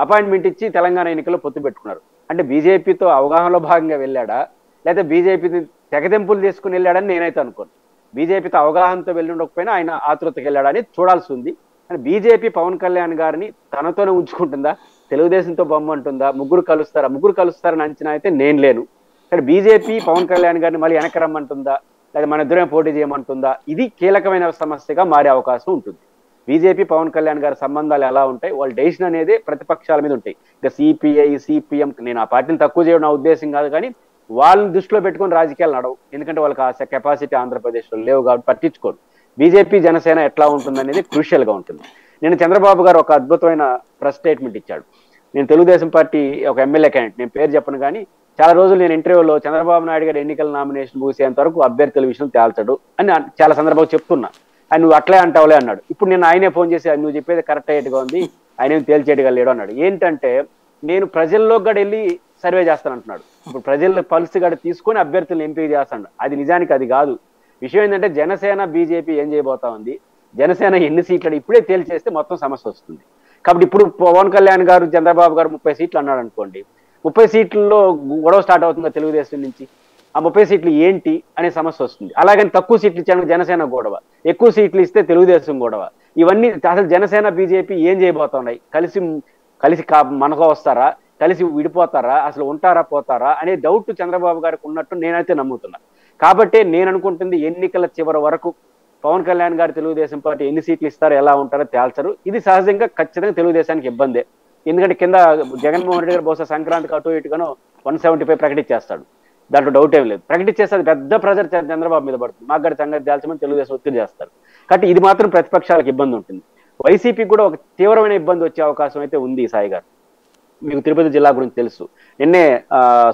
అపాయింట్మెంట్ ఇచ్చి తెలంగాణ ఎన్నికల్లో పొత్తు పెట్టుకున్నారు. అంటే బీజేపీతో అవగాహనలో భాగంగా వెళ్ళాడా, లేకపోతే బీజేపీని తెగదెంపులు తీసుకుని వెళ్ళాడని నేనైతే అనుకోను. బీజేపీతో అవగాహనతో వెళ్ళి ఉండకపోయినా ఆయన ఆతృతకి వెళ్ళాడని చూడాల్సి ఉంది. కానీ బీజేపీ పవన్ కళ్యాణ్ గారిని తనతోనే ఉంచుకుంటుందా, తెలుగుదేశంతో బొమ్మంటుందా, ముగ్గురు కలుస్తారని అంచనా అయితే నేను లేను. కానీ బీజేపీ పవన్ కళ్యాణ్ గారిని మళ్ళీ వెనక్కి రమ్మంటుందా, లేదా మన ఇద్దరే పోటీ చేయమంటుందా, ఇది కీలకమైన సమస్యగా మారే అవకాశం ఉంటుంది. బీజేపీ పవన్ కళ్యాణ్ గారి సంబంధాలు ఎలా ఉంటాయి, వాళ్ళ డెసిషన్ అనేది ప్రతిపక్షాల మీద ఉంటాయి. ఇక సిపిఐ, సిపిఎం, నేను ఆ పార్టీని తక్కువ చేయడం నా ఉద్దేశం కాదు, కానీ వాళ్ళని దృష్టిలో పెట్టుకొని రాజకీయాలు నడవు. ఎందుకంటే వాళ్ళకి ఆ కెపాసిటీ ఆంధ్రప్రదేశ్లో లేవు కాబట్టి పట్టించుకోరు. బీజేపీ జనసేన ఎట్లా ఉంటుంది అనేది క్రూషియల్ గా ఉంటుంది. నేను చంద్రబాబు గారు ఒక అద్భుతమైన ప్రెస్ స్టేట్మెంట్ ఇచ్చాడు. నేను తెలుగుదేశం పార్టీ ఒక ఎమ్మెల్యే క్యాండిడేట్, నేను పేరు చెప్పను కానీ చాలా రోజులు నేను ఇంటర్వ్యూలో చంద్రబాబు నాయుడు గారు ఎన్నికల నామినేషన్ ముగిసేంత వరకు అభ్యర్థుల విషయం తేల్చడు అని చాలా సందర్భాలు చెప్తున్నా. ఆయన నువ్వు అట్లే అంటావులే అన్నాడు. ఇప్పుడు నేను ఆయనే ఫోన్ చేసి నువ్వు చెప్పేది కరెక్ట్ అయ్యేట్టుగా ఉంది, ఆయన ఏం తేల్చేట్టుగా లేడు అన్నాడు. ఏంటంటే నేను ప్రజల్లో కూడా వెళ్ళి సర్వే చేస్తాను అంటున్నాడు. ఇప్పుడు ప్రజల పల్స్ గడ తీసుకొని అభ్యర్థులను ఎంపిక చేస్తాడు. అది నిజానికి అది కాదు. విషయం ఏంటంటే జనసేన బీజేపీ ఏం చేయబోతా ఉంది, జనసేన ఎన్ని సీట్లు ఇప్పుడే తేల్చేస్తే మొత్తం సమస్య వస్తుంది. కాబట్టి ఇప్పుడు పవన్ కళ్యాణ్ గారు చంద్రబాబు గారు 30 సీట్లు అన్నాడు అనుకోండి, 30 సీట్లలో గొడవ స్టార్ట్ అవుతుంది తెలుగుదేశం నుంచి. ఆ 30 సీట్లు ఏంటి అనే సమస్య వస్తుంది. అలాగని తక్కువ సీట్లు ఇచ్చాను జనసేన గొడవ, ఎక్కువ సీట్లు ఇస్తే తెలుగుదేశం గొడవ. ఇవన్నీ అసలు జనసేన బీజేపీ ఏం చేయబోతున్నాయి, కలిసి మనకో వస్తారా, కలిసి విడిపోతారా, అసలు ఉంటారా పోతారా అనే డౌట్ చంద్రబాబు గారికి ఉన్నట్టు నేనైతే నమ్ముతున్నా. కాబట్టి నేను అనుకుంటుంది ఎన్నికల చివరి వరకు పవన్ కళ్యాణ్ గారు తెలుగుదేశం పార్టీ ఎన్ని సీట్లు ఇస్తారో, ఎలా ఉంటారో తేల్చరు. ఇది సహజంగా ఖచ్చితంగా తెలుగుదేశానికి ఇబ్బందే. ఎందుకంటే కింద జగన్మోహన్ రెడ్డి గారు బహుశా సంక్రాంతికి అటు ఇటుగానో 175 ప్రకటించేస్తాడు, దాంట్లో డౌట్ ఏం లేదు. ప్రకటించేస్తే అది పెద్ద ప్రెజర్ చంద్రబాబు మీద పడుతుంది. మాకు గారి సంగతి తేల్చమని తెలుగుదేశం ఒత్తిడి చేస్తారు. కాబట్టి ఇది మాత్రం ప్రతిపక్షాలకు ఇబ్బంది ఉంటుంది. వైసీపీకి కూడా ఒక తీవ్రమైన ఇబ్బంది వచ్చే అవకాశం అయితే ఉంది. సాయి గారు, మీకు తిరుపతి జిల్లా గురించి తెలుసు. నిన్నే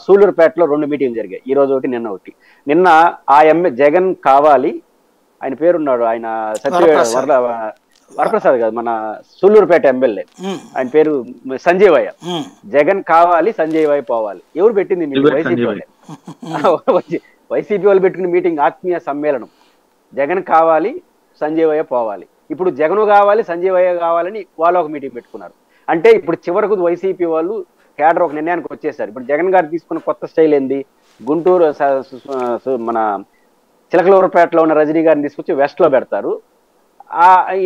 సూళ్లూరుపేటలో 2 మీటింగ్లు జరిగాయి, ఈ రోజు ఒకటి, నిన్న ఒకటి. నిన్న ఆ జగన్ కావాలి, ఆయన పేరున్నాడు, ఆయన వరప్రసాద్ కాదు, మన సూళ్లూరుపేట ఎమ్మెల్యే, ఆయన పేరు సంజయ్ వయ్య. జగన్ కావాలి, సంజయ్ వయ్య పోవాలి. ఎవరు పెట్టింది మీటింగ్? వైసీపీ వాళ్ళే. వైసీపీ వాళ్ళు పెట్టుకున్న మీటింగ్ ఆత్మీయ సమ్మేళనం. జగన్ కావాలి, సంజయ్ వయ్య పోవాలి. ఇప్పుడు జగన్ కావాలి, సంజయ్ వయ్య కావాలని వాళ్ళు ఒక మీటింగ్ పెట్టుకున్నారు. అంటే ఇప్పుడు చివరకు వైసీపీ వాళ్ళు కేడర్ ఒక నిర్ణయానికి వచ్చేసారు. ఇప్పుడు జగన్ గారు తీసుకున్న కొత్త స్టైల్ ఏంది, గుంటూరు మన చిలకలూరుపేటలో ఉన్న రజనీ గారిని తీసుకొచ్చి వెస్ట్ లో పెడతారు.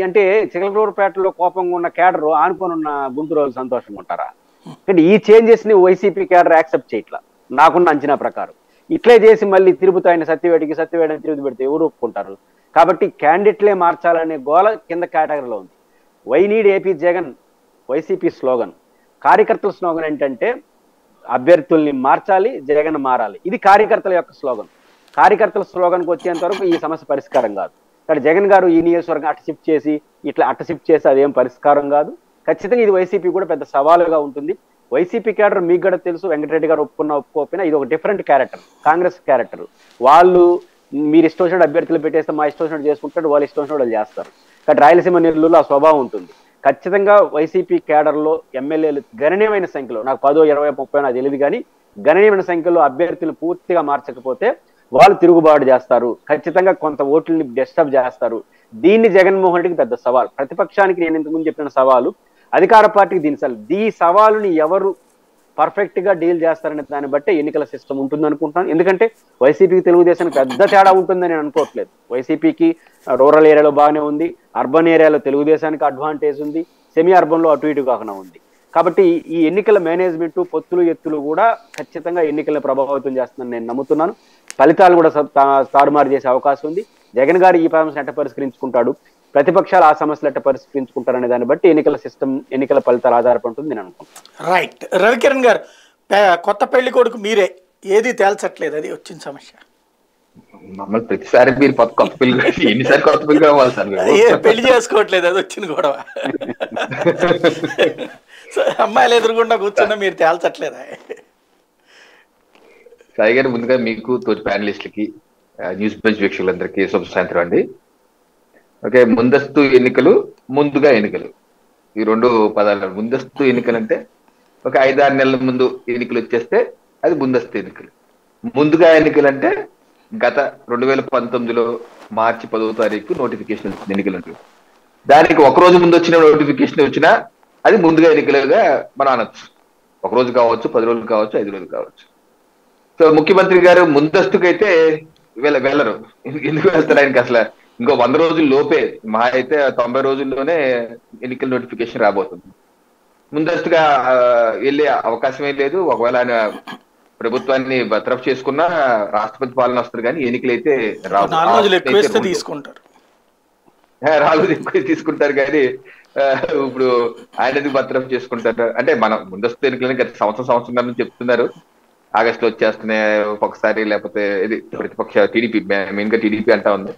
అంటే చిలకలూరుపేటలో కోపంగా ఉన్న కేడర్ ఆనుకొని ఉన్న గుంటూరు వాళ్ళు సంతోషంగా ఉంటారా? అంటే ఈ చేంజెస్ ని వైసీపీ కేడర్ యాక్సెప్ట్ చేయట్లా నాకున్న అంచనా ప్రకారం. ఇట్లే చేసి మళ్ళీ తిరుపతి ఆయన సత్యవేడిని తిరుపతి పెడితే ఎవరు ఒప్పుకుంటారు? కాబట్టి క్యాండిడేట్లే మార్చాలనే గోల కింద కేటగిరీలో ఉంది. Why need AP Jagan YCP slogan. కార్యకర్తల స్లోగన్ ఏంటంటే అభ్యర్థుల్ని మార్చాలి, జగన్ మారాలి. ఇది కార్యకర్తల యొక్క స్లోగన్. కార్యకర్తల స్లోగన్కి వచ్చేంత వరకు ఈ సమస్య పరిష్కారం కాదు. కానీ జగన్ గారు ఈ నియోజకవర్గం అట్ట షిఫ్ట్ చేసి అదేం పరిష్కారం కాదు. ఖచ్చితంగా ఇది వైసీపీ కూడా పెద్ద సవాలుగా ఉంటుంది. వైసీపీ క్యాడర్ మీకు కూడా తెలుసు, వెంకటరెడ్డి గారు ఒప్పుకోకపోయినా ఇది ఒక డిఫరెంట్ క్యారెక్టర్, కాంగ్రెస్ క్యారెక్టర్. వాళ్ళు మీరు ఇష్టం వచ్చినట్టు అభ్యర్థులు పెట్టేస్తే మా ఇష్టం వచ్చినట్టు చేసుకుంటారు, వాళ్ళు ఇష్టం వచ్చినట్టు వాళ్ళు చేస్తారు. కానీ రాయలసీమ నెల్లూరులో ఆ స్వభావం ఉంటుంది. ఖచ్చితంగా వైసీపీ క్యాడర్లో ఎమ్మెల్యేలు గణనీయమైన సంఖ్యలో, నాకు 10, 20, 30 నాకు తెలియదు కానీ గణనీయమైన సంఖ్యలో అభ్యర్థులు పూర్తిగా మార్చకపోతే వాళ్ళు తిరుగుబాటు చేస్తారు. ఖచ్చితంగా కొంత ఓట్లని డిస్టర్బ్ చేస్తారు. దీన్ని జగన్మోహన్ రెడ్డికి పెద్ద సవాల్. ప్రతిపక్షానికి నేను ఇంతకుముందు చెప్పిన సవాలు, అధికార పార్టీకి దించాలి. ఈ సవాలుని ఎవరు పర్ఫెక్ట్ గా డీల్ చేస్తారనే దాన్ని బట్టే ఎన్నికల సిస్టమ్ ఉంటుంది అనుకుంటున్నాను. ఎందుకంటే వైసీపీకి తెలుగుదేశానికి పెద్ద తేడా ఉంటుందని నేను అనుకోవట్లేదు. వైసీపీకి రూరల్ ఏరియాలో బాగానే ఉంది, అర్బన్ ఏరియాలో తెలుగుదేశానికి అడ్వాంటేజ్ ఉంది, సెమీ అర్బన్ లో అటు ఇటు కాకుండా ఉంది. కాబట్టి ఈ ఎన్నికల మేనేజ్మెంట్, పొత్తులు ఎత్తులు కూడా ఖచ్చితంగా ఎన్నికలను ప్రభావితం చేస్తుందని నేను నమ్ముతున్నాను. ఫలితాలు కూడా తారుమారు చేసే అవకాశం ఉంది. జగన్ గారు ఈ సమస్యను ఎట్ట పరిష్కరించుకుంటాడు, ప్రతిపక్షాలు ఆ సమస్యలు ఎట్ట పరిష్కరించుకుంటారనే దాన్ని బట్టి ఎన్నికల సిస్టమ్, ఎన్నికల ఫలితాలు ఆధారపడుతుంది నేను అనుకుంటున్నాను. రైట్. రవికిరణ్ గారు, కొత్త పెళ్లి కొడుకు మీరే, ఏది తేల్చట్లేదు, అది వచ్చిన సమస్య. మమ్మల్ని ప్రతిసారి మీరు కొత్త పెళ్లి ఎన్నిసార్లు కొత్త పెళ్లి కావాలి సార్? పెళ్లి చేసుకోవట్లేదు, అది వచ్చిన గొడవ. అమ్మాయిలు ఎదురుగుండా కూర్చున్నా మీరు తేల్చట్లేదా? సాయి గారు, ముందుగా మీకు తోటి ప్యానలిస్టులకి, న్యూస్ బెంచ్ వీక్షకులందరికీ శుభ సాయంత్రం అండి. ఓకే, ముందస్తు ఎన్నికలు, ముందుగా ఎన్నికలు, ఈ రెండు పదాలు. ముందస్తు ఎన్నికలు అంటే ఒక 5-6 నెలల ముందు ఎన్నికలు వచ్చేస్తే అది ముందస్తు ఎన్నికలు. ముందుగా ఎన్నికలు అంటే గత 2019లో మార్చి 10వ తారీఖు నోటిఫికేషన్ వచ్చింది ఎన్నికలు. దానికి ఒక రోజు ముందు వచ్చిన నోటిఫికేషన్ వచ్చినా అది ముందుగా ఎన్నికలుగా మనం అనొచ్చు. ఒక రోజు కావచ్చు, 10 రోజులు కావచ్చు, 5 రోజులు కావచ్చు. సో ముఖ్యమంత్రి గారు ముందస్తుకైతే వెళ్ళరు. ఎందుకు వెళ్తారు? ఆయనకి అసలు ఇంకో 100 రోజుల లోపే, మా అయితే 90 రోజుల్లోనే ఎన్నికల నోటిఫికేషన్ రాబోతుంది. ముందస్తుగా వెళ్ళే అవకాశమే లేదు. ఒకవేళ ఆయన ప్రభుత్వాన్ని బర్తరఫ్ చేసుకున్నా రాష్ట్రపతి పాలన వస్తుంది, కానీ ఎన్నికలు అయితే రావు. 4 రోజులు ఎక్కువ తీసుకుంటారు, 4 రోజులు ఎక్కువ తీసుకుంటారు. కానీ ఇప్పుడు ఆయన ఎందుకు బర్తరఫ్ చేసుకుంటారు అంటే, మనం ముందస్తు ఎన్నికలని గత సంవత్సరం నుంచి చెప్తున్నారు. ఆగస్టులో వచ్చేస్తున్నాయి ఒకసారి, లేకపోతే ఇది ప్రతిపక్ష టీడీపీ, మెయిన్ గా టీడీపీ అంటా ఉంది.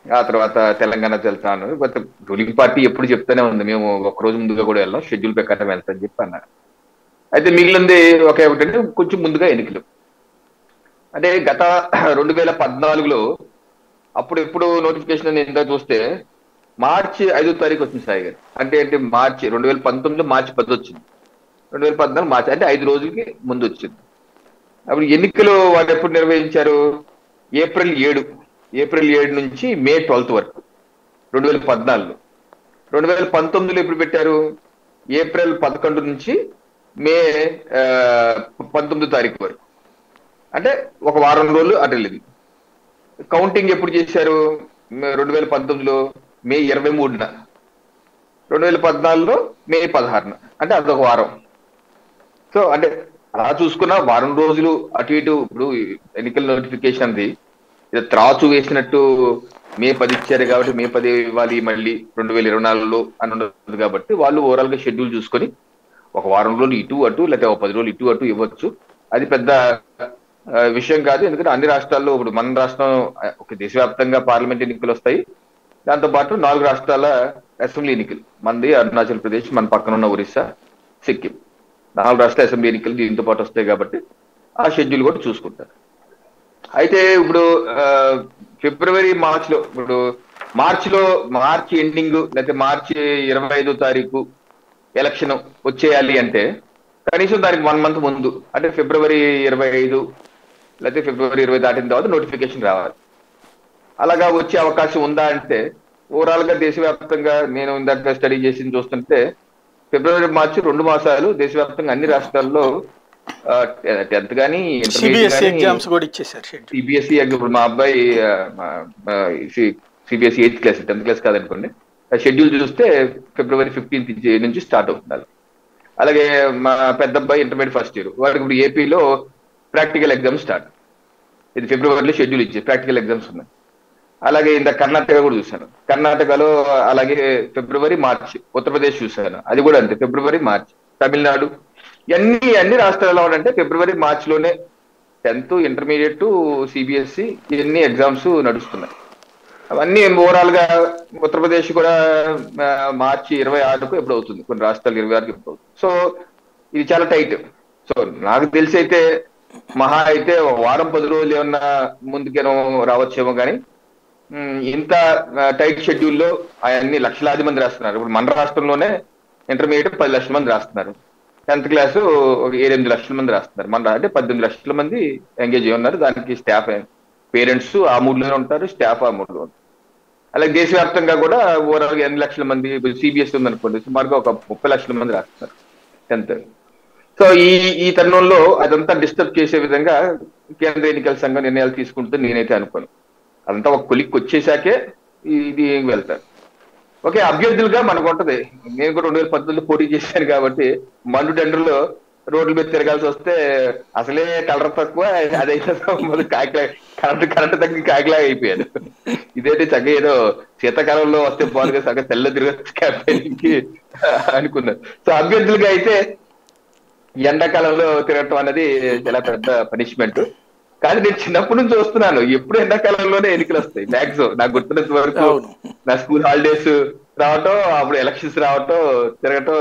ఆ తర్వాత తెలంగాణ వెళ్తాను. బట్ రూలింగ్ పార్టీ ఎప్పుడు చెప్తానే ఉంది, మేము ఒక రోజు ముందుగా కూడా వెళ్ళాం, షెడ్యూల్ ప్రకారం వెళ్తామని చెప్పి అన్నారు. అయితే మిగిలింది ఏమిటంటే కొంచెం ముందుగా ఎన్నికలు. అంటే గత 2014లో అప్పుడు ఎప్పుడు నోటిఫికేషన్ ఇంత చూస్తే మార్చి 5వ తారీఖు వచ్చింది సాయి గారు. అంటే ఏంటి, మార్చి 2019లో మార్చి 10 వచ్చింది, 2014 మార్చి, అంటే 5 రోజులకి ముందు వచ్చింది. అప్పుడు ఎన్నికలు వాళ్ళు ఎప్పుడు నిర్వహించారు? ఏప్రిల్ 7 నుంచి మే 12 వరకు 2014లో. 2019లో ఎప్పుడు పెట్టారు? ఏప్రిల్ 11 నుంచి మే 19వ తారీఖు వరకు. అంటే ఒక వారం రోజులు అటు వెళ్ళింది. కౌంటింగ్ ఎప్పుడు చేశారు? 2019లో మే 23న, 2014లో మే 16న, అంటే అదొక వారం. సో అంటే అలా చూసుకున్న వారం రోజులు అటు ఇటు. ఇప్పుడు ఎన్నికల నోటిఫికేషన్ అది త్రాచు వేసినట్టు మే 10 ఇచ్చారు కాబట్టి మే 10 ఇవ్వాలి మళ్ళీ 2024లో అని ఉండదు. కాబట్టి వాళ్ళు ఓవరాల్ గా షెడ్యూల్ చూసుకొని ఒక వారం రోజులు ఇటు అటు, లేకపోతే ఒక 10 రోజులు ఇటు అటు ఇవ్వచ్చు. అది పెద్ద విషయం కాదు. ఎందుకంటే అన్ని రాష్ట్రాల్లో, ఇప్పుడు మన రాష్ట్రం ఒక దేశవ్యాప్తంగా పార్లమెంట్ ఎన్నికలు వస్తాయి, దాంతో పాటు 4 రాష్ట్రాల అసెంబ్లీ ఎన్నికలు, మనది అరుణాచల్ ప్రదేశ్, మన పక్కన ఉన్న ఒరిస్సా, సిక్కిం, 4 రాష్ట్రాల అసెంబ్లీ ఎన్నికలు దీంతో పాటు వస్తాయి. కాబట్టి ఆ షెడ్యూల్ కూడా చూసుకుంటారు. అయితే ఇప్పుడు ఫిబ్రవరి మార్చిలో, ఇప్పుడు మార్చి ఎండింగ్ లేకపోతే మార్చి 25వ తారీఖు ఎలక్షన్ వచ్చేయాలి అంటే కనీసం దానికి 1 మంత్ ముందు, అంటే ఫిబ్రవరి 25 లేకపోతే ఫిబ్రవరి 20 దాటిన తర్వాత నోటిఫికేషన్ రావాలి. అలాగా వచ్చే అవకాశం ఉందా అంటే, ఓవరాల్ గా దేశవ్యాప్తంగా నేను ఇందాక స్టడీ చేసి చూస్తుంటే ఫిబ్రవరి మార్చి 2 మాసాలు దేశవ్యాప్తంగా అన్ని రాష్ట్రాల్లో 10th కానీ సిబిఎస్ఈ ఎగ్జామ్స్ కూడా ఇచ్చేసారు. సిబిఎస్ఈ ఇప్పుడు మా అబ్బాయి CBSE 8th class, 10th class కాదనుకోండి. షెడ్యూల్ చూస్తే ఫిబ్రవరి 15th నుంచి స్టార్ట్ అవుతుంది. అలాగే మా పెద్ద అబ్బాయి ఇంటర్మీడియట్ ఫస్ట్ ఇయర్, వాడికి ఇప్పుడు ఏపీలో ప్రాక్టికల్ ఎగ్జామ్స్ స్టార్ట్. ఇది ఫిబ్రవరిలో షెడ్యూల్ ఇచ్చి ప్రాక్టికల్ ఎగ్జామ్స్ ఉన్నాయి. అలాగే ఇంత కర్ణాటక కూడా చూశాను, కర్ణాటకలో అలాగే ఫిబ్రవరి మార్చి. ఉత్తరప్రదేశ్ చూశాను, అది కూడా అంతే, ఫిబ్రవరి మార్చి. తమిళనాడు, అన్ని రాష్ట్రాల్లో అంటే ఫిబ్రవరి మార్చిలోనే 10th, ఇంటర్మీడియట్, సిబిఎస్ఈ ఇవన్నీ ఎగ్జామ్స్ నడుస్తున్నాయి. అవన్నీ ఓవరాల్ గా ఉత్తరప్రదేశ్ కూడా మార్చి 26కు ఎప్పుడు అవుతుంది, కొన్ని రాష్ట్రాలు 26కి ఎప్పుడు అవుతుంది. సో ఇది చాలా టైట్. సో నాకు తెలిసి అయితే మహా అయితే వారం 10 రోజులు ఏమన్నా ముందుకేనో రావచ్చేమో, కానీ ఇంత టైట్ షెడ్యూల్లో అవన్నీ లక్షలాది మంది రాస్తున్నారు. ఇప్పుడు మన రాష్ట్రంలోనే ఇంటర్మీడియట్ 10 లక్షల మంది రాస్తున్నారు, 10th క్లాసు 7-8 లక్షల మంది రాస్తున్నారు. మన అంటే 18 లక్షల మంది ఎంగేజ్ అయి ఉన్నారు. దానికి స్టాఫ్, పేరెంట్స్ ఆ మూడ్లోనే ఉంటారు, స్టాఫ్ ఆ మూడ్లో ఉంటారు. అలాగే దేశవ్యాప్తంగా కూడా ఓవరాల్ గా 8 లక్షల మంది, సిబిఎస్ఈ ఉందనుకోండి సుమారుగా ఒక 30 లక్షల మంది రాస్తున్నారు 10th. సో ఈ తరుణంలో అదంతా డిస్టర్బ్ చేసే విధంగా కేంద్ర ఎన్నికల సంఘం నిర్ణయాలు తీసుకుంటుంది నేనైతే అనుకోను. అదంతా ఒక కొలిక్కి వచ్చేసాకే ఇది వెళ్తారు. ఓకే, అభ్యర్థులుగా మనకు ఉంటది. నేను కూడా 2019 పోటీ చేశాను కాబట్టి మండు టెండర్లో రోడ్ల మీద తిరగాల్సి వస్తే అసలే కలర్ తక్కువ, అదైతే కరెంట్ తగ్గి కాకిలాగా అయిపోయాడు. ఇదైతే చక్కగా ఏదో శీతాకాలంలో వస్తే బాగుంది, సగం తెల్ల తిరగచ్చు క్యాంపెయినింగ్ కి అనుకున్నారు. సో అభ్యర్థులుగా అయితే ఎండాకాలంలో తిరగటం అనేది చాలా పెద్ద పనిష్మెంట్. కానీ నేను చిన్నప్పటి నుంచి చూస్తున్నాను, ఎప్పుడు ఎండాకాలంలోనే ఎన్నికలు వస్తాయి మ్యాక్సిమం. నాకు గుర్తున్నంత వరకు నా స్కూల్ హాలిడేస్ రావటం, అప్పుడు ఎలక్షన్స్ రావటం, తిరగటం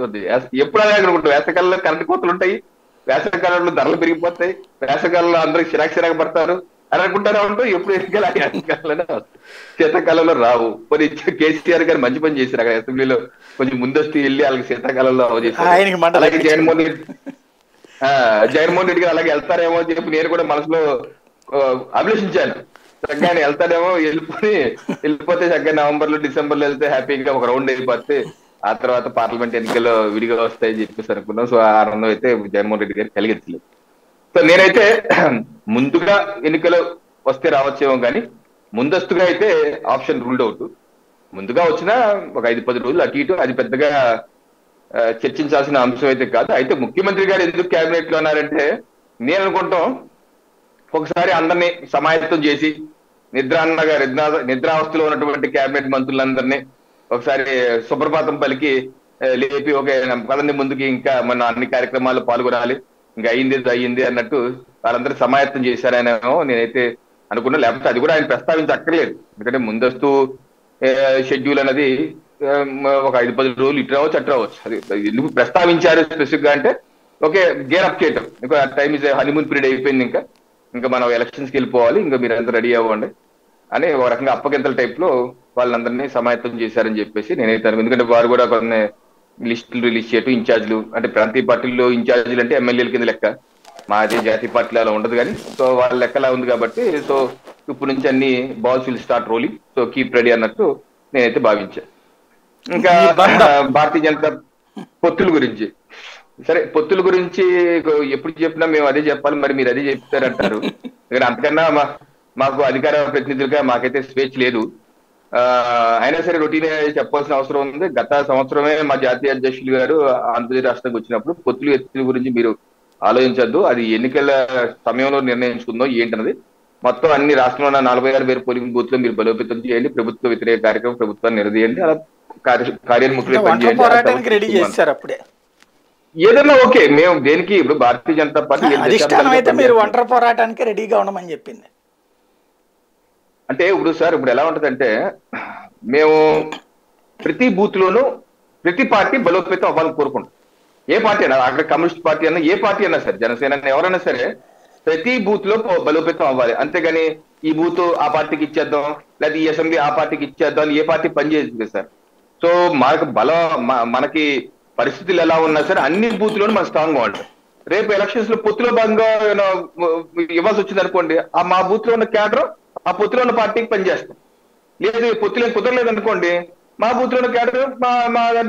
ఉంది. ఎప్పుడు అదే అనుకుంటాం, వేసవికాలంలో కరెంట్ కోతలు ఉంటాయి, వేసవికాలంలో ధరలు పెరిగిపోతాయి, వేసవికాలంలో అందరికి చిరాకు పడతారు అని అనుకుంటానే ఉంటాం. ఎప్పుడు ఎండాకాలంలోనే వస్తాయి, శీతాకాలంలో రావు. మరి కేసీఆర్ గారు మంచి పని చేశారు అక్కడ అసెంబ్లీలో, కొంచెం ముందస్తు వెళ్ళి వాళ్ళకి శీతాకాలంలో అవజేశారు. అలాగే జగన్మోహన్ రెడ్డి గారు అలాగే వెళ్తారేమో అని చెప్పి నేను కూడా మనసులో అభిలషించాను. చక్కగా వెళ్తాడేమో, వెళ్ళిపోతే చక్కగా నవంబర్ లో డిసెంబర్ లో వెళ్తే హ్యాపీగా ఒక రౌండ్ అయిపోతే ఆ తర్వాత పార్లమెంట్ ఎన్నికల్లో విడిగా వస్తాయని చెప్పేసి అనుకున్నాం. సో ఆ ఆనందం అయితే జగన్మోహన్ రెడ్డి గారికి కలిగించలేదు. సో నేనైతే ముందుగా ఎన్నికలు వస్తే రావచ్చేమో కానీ ముందస్తుగా అయితే ఆప్షన్ రూల్డ్ అవుట్. ముందుగా వచ్చినా ఒక 5-10 రోజులు అటు ఇటు, అది పెద్దగా చర్చించాల్సిన అంశం అయితే కాదు. అయితే ముఖ్యమంత్రి గారు ఎందుకు కేబినెట్ లో ఉన్నారంటే నేను అనుకుంటాం, ఒకసారి అందరినీ సమాయత్తం చేసి నిద్రావస్థలో ఉన్నటువంటి కేబినెట్ మంత్రులందరినీ ఒకసారి సుప్రభాతం పలికి లేపి ఒక పదండి ముందుకి, ఇంకా మన అన్ని కార్యక్రమాల్లో పాల్గొనాలి, ఇంకా అయ్యింది అన్నట్టు వాళ్ళందరూ సమాయత్తం చేశారనేమో నేనైతే అనుకున్నా. లేకపోతే అది కూడా ఆయన ప్రస్తావించక్కర్లేదు, ఎందుకంటే ముందస్తు షెడ్యూల్ అనేది ఒక 5-10 రోజులు ఇటు రావచ్చు అటు రావచ్చు. అది ఎందుకు ప్రస్తావించారు స్పెసిఫిక్ గా అంటే, ఓకే గేర్ అప్ చేయటం, ఇంకా టైం ఇస్ హనీమూన్ పీరియడ్ అయిపోయింది, ఇంకా మనం ఎలక్షన్స్కి వెళ్ళిపోవాలి, ఇంకా మీరు అంతా రెడీ అవ్వండి అని ఒక రకంగా అప్పగింతల టైప్ లో వాళ్ళందరినీ సమాయత్తం చేశారని చెప్పేసి నేనైతే. ఎందుకంటే వారు కూడా కొన్ని లిస్టులు రిలీజ్ చేయటం, ఇన్ఛార్జీలు అంటే ప్రాంతీయ పార్టీల్లో ఇన్ఛార్జీలు అంటే ఎమ్మెల్యేల కింద లెక్క, మాది జాతీయ పార్టీలు అలా ఉండదు కానీ. సో వాళ్ళ లెక్కలా ఉంది కాబట్టి సో ఇప్పుడు నుంచి అన్ని balls will start rolling, so keep ready అన్నట్టు నేనైతే భావించాను. ఇంకా భారతీయ జనతా పొత్తుల గురించి, సరే పొత్తుల గురించి ఎప్పుడు చెప్పినా మేము అదే చెప్పాలి, మరి మీరు అదే చెప్తారంటారు. అంతకన్నా మాకు అధికార ప్రతినిధులుగా మాకైతే స్వేచ్ఛ లేదు. అయినా సరే రొటీన్ చెప్పాల్సిన అవసరం ఉంది. గత సంవత్సరమే మా జాతీయ అధ్యక్షులు గారు ఆంధ్రప్రదేశ్ రాష్ట్రానికి వచ్చినప్పుడు పొత్తులు ఎత్తుల గురించి మీరు ఆలోచించద్దు, అది ఎన్నికల సమయంలో నిర్ణయించుకుందో ఏంటన్నది, మొత్తం అన్ని రాష్ట్రంలో ఉన్న 46,000 పోలింగ్ బూత్ లో మీరు బలోపేతం చేయండి, ప్రభుత్వ వ్యతిరేక కార్యక్రమం ప్రభుత్వాన్ని నిలదీయండి, అలా కార్యోన్ముఖులు పనిచేయండి. ఏదన్నా ఓకే, మేము దేనికి ఇప్పుడు భారతీయ జనతా పార్టీ అధిష్టానం అయితే మీరు ఒంటరి పోరాటానికి రెడీగా ఉండమని చెప్పింది. అంటే ఇప్పుడు సార్ ఇప్పుడు ఎలా ఉంటదంటే, మేము ప్రతి బూత్ లోనూ ప్రతి పార్టీ బలోపేతం అవ్వాలని కోరుకుంటాం. ఏ పార్టీ అయినా, అక్కడ కమ్యూనిస్ట్ పార్టీ అన్నా ఏ పార్టీ అయినా సరే, జనసేన ఎవరైనా సరే ప్రతి బూత్ లో బలోపేతం అవ్వాలి. అంతేగాని ఈ బూత్ ఆ పార్టీకి ఇచ్చేద్దాం, లేదా ఈ అసెంబ్లీ ఆ పార్టీకి ఇచ్చేద్దాం, ఏ పార్టీ పనిచేస్తుంది సార్. సో మనకి పరిస్థితులు ఎలా ఉన్నా సరే అన్ని బూత్ లోనూ మనం స్ట్రాంగ్ గా ఉంటాం. రేపు ఎలక్షన్స్ లో పొత్తులో భాగంగా ఇవ్వాల్సి వచ్చింది అనుకోండి, మా బూత్ లో ఉన్న క్యాడర్ ఆ పొత్తులో ఉన్న పార్టీకి పనిచేస్తాం. లేదు పొత్తులు ఏం కుదరలేదు అనుకోండి, మా బూత్ లో ఉన్న క్యాడర్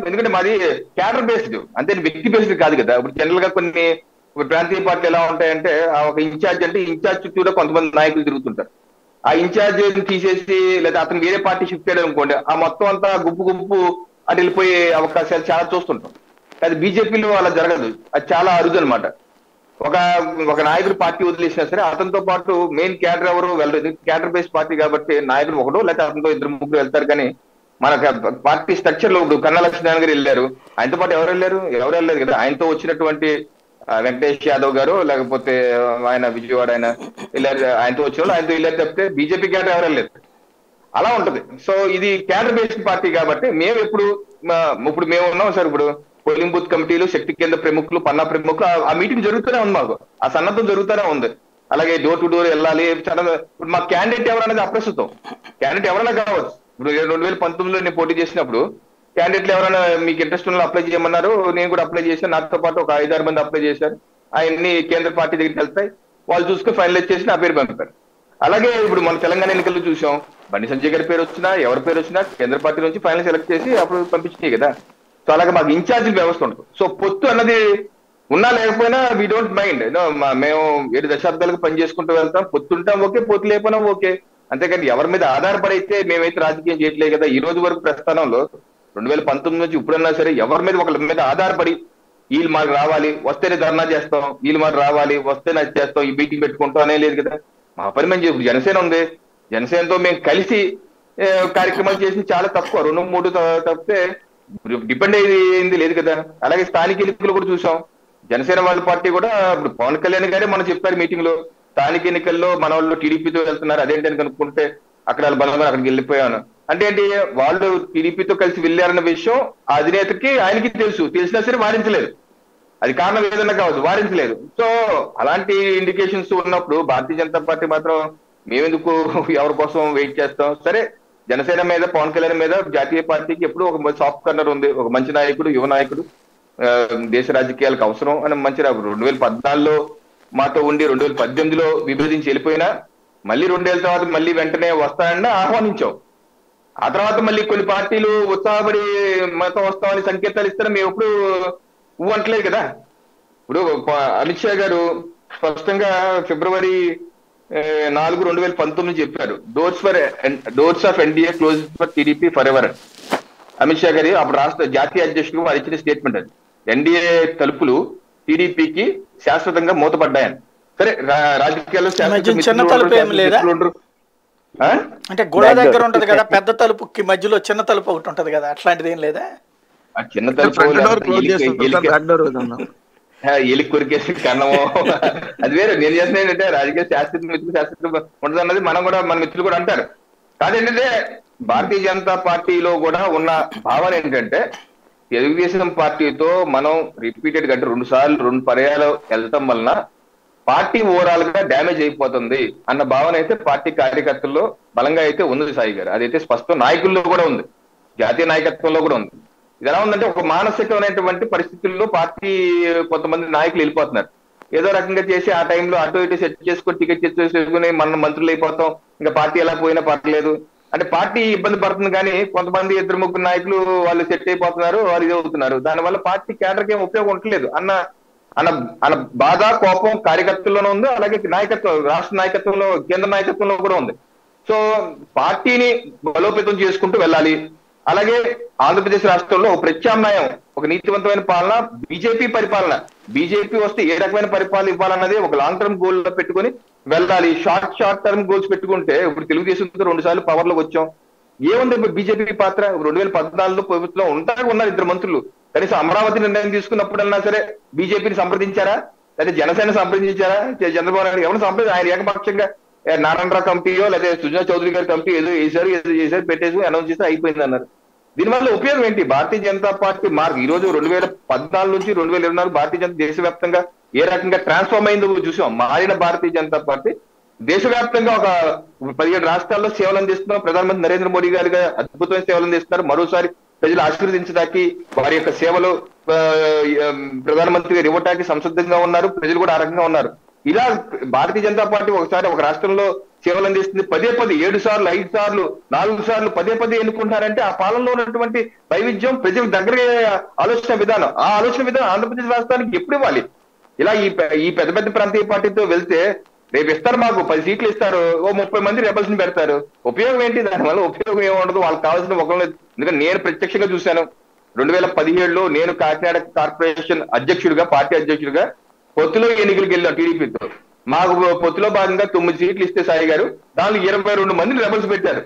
ఎందుకంటే మాది క్యాడర్ బేస్డ్, అంతే వ్యక్తి బేస్డ్ కాదు కదా. ఇప్పుడు జనరల్ గా కొన్ని ప్రాంతీయ పార్టీలు ఎలా ఉంటాయంటే, ఒక ఇన్ఛార్జ్ అంటే ఇన్ఛార్జ్ చుట్టూ కొంతమంది నాయకులు తిరుగుతుంటారు. ఆ ఇన్ఛార్జ్ తీసేసి లేదా అతను వేరే పార్టీ షిఫ్ట్ చేయడం అనుకోండి, ఆ మొత్తం అంతా గుంపు అటు వెళ్ళిపోయే అవకాశాలు చాలా చూస్తుంటాం. అది బీజేపీలో అలా జరగదు, అది చాలా అరుదు అనమాట. ఒక నాయకుడు పార్టీ వదిలేసినా సరే అతనితో పాటు మెయిన్ క్యాడర్ ఎవరు వెళ్ళదు. క్యాడర్ బేస్డ్ పార్టీ కాబట్టి నాయకుడు ఒకటో లేకపోతే అతనితో 2-3 వెళ్తారు. కానీ మన పార్టీ స్ట్రక్చర్ లో ఇప్పుడు కన్నా లక్ష్మీనారాయణ గారు వెళ్ళారు, ఆయనతో పాటు ఎవరు వెళ్ళలేదు కదా. ఆయనతో వచ్చినటువంటి వెంకటేష్ యాదవ్ గారు లేకపోతే ఆయన విజయవాడ ఆయన వెళ్ళారు, ఆయనతో వచ్చిన వాళ్ళు ఆయనతో వెళ్ళారు తప్పితే బీజేపీ క్యాడర్ ఎవరు వెళ్ళలేదు. అలా ఉంటది. సో ఇది క్యాడర్ బేస్డ్ పార్టీ కాబట్టి మేము ఇప్పుడు మేము ఉన్నాం సార్. ఇప్పుడు పోలింగ్ బూత్ కమిటీలు, శక్తి కేంద్ర ప్రముఖులు, పన్నా ప్రముఖులు, ఆ మీటింగ్ జరుగుతూనే ఉంది, మాకు ఆ సన్నద్ధం జరుగుతూనే ఉంది. అలాగే డోర్ టు డోర్ వెళ్ళాలి. ఇప్పుడు మా క్యాండిడేట్ ఎవరనేది అప్రస్తుతం, క్యాండిడేట్ ఎవరైనా కావచ్చు. ఇప్పుడు 2019లో నేను పోటీ చేసినప్పుడు క్యాండిడేట్లు ఎవరైనా మీకు ఇంట్రెస్ట్ ఉన్న అప్లై చేయమన్నారు, నేను కూడా అప్లై చేశాను. నాతో పాటు ఒక 5-6 మంది అప్లై చేశారు. అవన్నీ కేంద్ర పార్టీ దగ్గరికి వెళ్తాయి, వాళ్ళు చూసుకుని ఫైనలైజ్ చేసి నా పేరు పంపారు. అలాగే ఇప్పుడు మన తెలంగాణ ఎన్నికల్లో చూసాం, బండి సంజయ్ గారి పేరు వచ్చినా ఎవరి పేరు వచ్చినా కేంద్ర పార్టీ నుంచి ఫైనల్ సెలెక్ట్ చేసి అప్పుడు పంపించినాయి కదా. సో అలాగే మాకు ఇన్ఛార్జీల వ్యవస్థ ఉంటుంది. సో పొత్తు అన్నది ఉన్నా లేకపోయినా వీ డోంట్ మైండ్, మేము 7 దశాబ్దాలకు పని చేసుకుంటూ వెళ్తాం, పొత్తుంటాం ఓకే, పొత్తు లేకపోయినా ఓకే. అంతేకాని ఎవరి మీద ఆధారపడైతే మేమైతే రాజకీయం చేయట్లేదు కదా. ఈ రోజు వరకు ప్రస్థానంలో 2019 నుంచి ఇప్పుడన్నా సరే ఎవరి మీద ఒకళ్ళ మీద ఆధారపడి వీళ్ళు మాకు రావాలి వస్తేనే ధర్నా చేస్తాం, వీళ్ళు మాకు రావాలి వస్తేనే అది చేస్తాం, ఈ మీటింగ్ పెట్టుకుంటాం అనే లేదు కదా. మా పని మేము ఇప్పుడు జనసేన ఉంది, జనసేనతో మేము కలిసి కార్యక్రమాలు చేసి చాలా తక్కువ, 2-3 తప్పితే డిపెండ్ అయ్యింది లేదు కదా. అలాగే స్థానిక ఎన్నికలు కూడా చూసాం. జనసేన వాళ్ళ పార్టీ కూడా ఇప్పుడు పవన్ కళ్యాణ్ గారే మనం చెప్పారు మీటింగ్ లో, స్థానిక ఎన్నికల్లో మన వాళ్ళు టీడీపీతో వెళ్తున్నారు, అదేంటని కనుక్కుంటే అక్కడ వాళ్ళు బలంగా అక్కడికి వెళ్ళిపోయాను అంటే ఏంటి, వాళ్ళు టీడీపీతో కలిసి వెళ్ళారన్న విషయం ఆ అధినేతకి ఆయనకి తెలుసు, తెలిసినా సరే వారించలేదు. అది కారణం ఏదన్నా కావచ్చు, వారించలేదు. సో అలాంటి ఇండికేషన్స్ ఉన్నప్పుడు భారతీయ జనతా పార్టీ మాత్రం మేమెందుకు ఎవరి కోసం వెయిట్ చేస్తాం. సరే జనసేన మీద పవన్ కళ్యాణ్ మీద జాతీయ పార్టీకి ఎప్పుడు ఒక సాఫ్ట్ కార్నర్ ఉంది, ఒక మంచి నాయకుడు, యువ నాయకుడు, దేశ రాజకీయాలకు అవసరం అని మంచి 2014లో మాతో ఉండి 2018లో విభజించి వెళ్ళిపోయినా మళ్ళీ 2 ఏళ్ళ తర్వాత మళ్ళీ వెంటనే వస్తానని ఆహ్వానించాం. ఆ తర్వాత మళ్ళీ కొన్ని పార్టీలు ఉత్సాహపడి మాతో వస్తామని సంకేతాలు ఇస్తారు, మేము ఎప్పుడు అంటలేదు కదా. ఇప్పుడు అమిత్ షా గారు స్పష్టంగా February 4, 2019 చెప్పారు, doors of NDA close for TDP for ever. Amit Shah గారి అప్పుడు రాష్ట్ర జాతీయ అధ్యక్షుడు వారు ఇచ్చిన స్టేట్మెంట్ అది. ఎన్డీఏ తలుపులు టీడీపీకి శాశ్వతంగా మూతపడ్డాయని. సరే రాజకీయాల్లో చిన్న తలుపు ఏం లేదా అంటే గోడ దగ్గర ఉంటది కదా, పెద్ద తలుపుకి మధ్యలో చిన్న తలుపు ఒకటి ఉంటది కదా, అట్లాంటిది ఏం లేదా? ఆ చిన్న తలుపు ఎలికి కొరికేసి కన్నమో అది వేరే. నేను చేసిన ఏంటంటే రాజకీయ శాస్త్రం ఉంటది అన్నది మనం కూడా మన మిత్రులు కూడా అంటారు. కాదేంటంటే భారతీయ జనతా పార్టీలో కూడా ఉన్న భావన ఏంటంటే తెలుగుదేశం పార్టీతో మనం రిపీటెడ్ గా 2 పర్యాలు వెళ్తాం వలన పార్టీ ఓవరాల్ గా డ్యామేజ్ అయిపోతుంది అన్న భావన అయితే పార్టీ కార్యకర్తల్లో బలంగా అయితే ఉంది సాయి గారు. అదైతే స్పష్టం, నాయకుల్లో కూడా ఉంది, జాతీయ నాయకత్వంలో కూడా ఉంది. ఇది ఎలా ఉందంటే ఒక మానసికమైనటువంటి పరిస్థితుల్లో పార్టీ కొంతమంది నాయకులు వెళ్ళిపోతున్నారు, ఏదో రకంగా చేసి ఆ టైంలో అటు ఇటు సెట్ చేసుకొని టికెట్ చేసుకుని మనం మంత్రులు అయిపోతాం, ఇంకా పార్టీ ఎలా పోయినా పర్లేదు అంటే పార్టీ ఇబ్బంది పడుతుంది. కానీ కొంతమంది 2-3 నాయకులు వాళ్ళు సెట్ అయిపోతున్నారు, వాళ్ళు ఇది అవుతున్నారు, దానివల్ల పార్టీ కేడర్కి ఏం ఉపయోగం ఉండట్లేదు అన్న బాధ కోపం కార్యకర్తల్లోనే ఉంది. అలాగే నాయకత్వం, రాష్ట్ర నాయకత్వంలో, కేంద్ర నాయకత్వంలో కూడా ఉంది. సో పార్టీని బలోపేతం చేసుకుంటూ వెళ్ళాలి. అలాగే ఆంధ్రప్రదేశ్ రాష్ట్రంలో ఒక ప్రత్యామ్నాయం, ఒక నీతివంతమైన పాలన, బీజేపీ పరిపాలన, బీజేపీ వస్తే ఏ రకమైన పరిపాలన ఇవ్వాలన్నది ఒక లాంగ్ టర్మ్ గోల్ లో పెట్టుకుని వెళ్ళాలి. షార్ట్ టర్మ్ గోల్స్ పెట్టుకుంటే ఇప్పుడు తెలుగుదేశంతో 2 సార్లు పవర్ లోకి వచ్చాం, ఏముంది బీజేపీ పాత్ర? 2014లో ప్రభుత్వంలో ఉన్నారు 2 మంత్రులు, కనీసం అమరావతి నిర్ణయం తీసుకున్నప్పుడన్నా సరే బీజేపీని సంప్రదించారా, లేదా జనసేన సంప్రదించారా? చంద్రబాబు నాయుడు ఎవరు సంప్రదించారు? ఆయన ఏకపక్షంగా నారాయణరావు కమిటీయో లేదా సుజనా చౌదరి గారి కమిటీ ఏదో చేశారు పెట్టేసి అనౌన్స్ చేస్తే అయిపోయింది అన్నారు. దీనివల్ల ఉపయోగం ఏంటి? భారతీయ జనతా పార్టీ మార్క్ ఈ రోజు 2014 నుంచి 2024 భారతీయ జనతా దేశవ్యాప్తంగా ఏ రకంగా ట్రాన్స్ఫార్మ్ అయిందో చూసాం. మారిన భారతీయ జనతా పార్టీ దేశవ్యాప్తంగా ఒక 17 రాష్ట్రాల్లో సేవలు అందిస్తున్నారు. ప్రధానమంత్రి నరేంద్ర మోడీ గారిగా అద్భుతమైన సేవలు అందిస్తున్నారు. మరోసారి ప్రజలు ఆశీర్వదించడానికి వారి యొక్క సేవలు ప్రధానమంత్రి గారు ఇవ్వటానికి సంసిద్ధంగా ఉన్నారు, ప్రజలు కూడా ఆ రకంగా ఉన్నారు. ఇలా భారతీయ జనతా పార్టీ ఒకసారి ఒక రాష్ట్రంలో సేవలు అందిస్తుంది, 7 సార్లు 5 సార్లు 4 సార్లు పదే ఎన్నుకుంటారంటే ఆ పాలనలో ఉన్నటువంటి వైవిధ్యం, ప్రజలకు దగ్గర ఆలోచన విధానం, ఆ ఆలోచన విధానం ఆంధ్రప్రదేశ్ రాష్ట్రానికి ఎప్పుడు ఇవ్వాలి? ఇలా ఈ పెద్ద ప్రాంతీయ పార్టీతో వెళ్తే రేపు ఇస్తారు, మాకు 10 సీట్లు ఇస్తారు, ఓ 30 మంది రెబల్స్ ని పెడతారు, ఉపయోగం ఏంటి? దానివల్ల ఉపయోగం ఏముండదు. వాళ్ళకి కావాల్సిన ఒకళ్ళు, ఎందుకంటే నేను ప్రత్యక్షంగా చూశాను. 2017లో నేను కాకినాడ కార్పొరేషన్ అధ్యక్షుడిగా, పార్టీ అధ్యక్షుడిగా పొత్తులో ఎన్నికలకు వెళ్ళాం టీడీపీతో. మాకు పొత్తులో భాగంగా 9 సీట్లు ఇస్తే సాయి గారు దానిలో 22 మందిని రెబల్స్ పెట్టారు.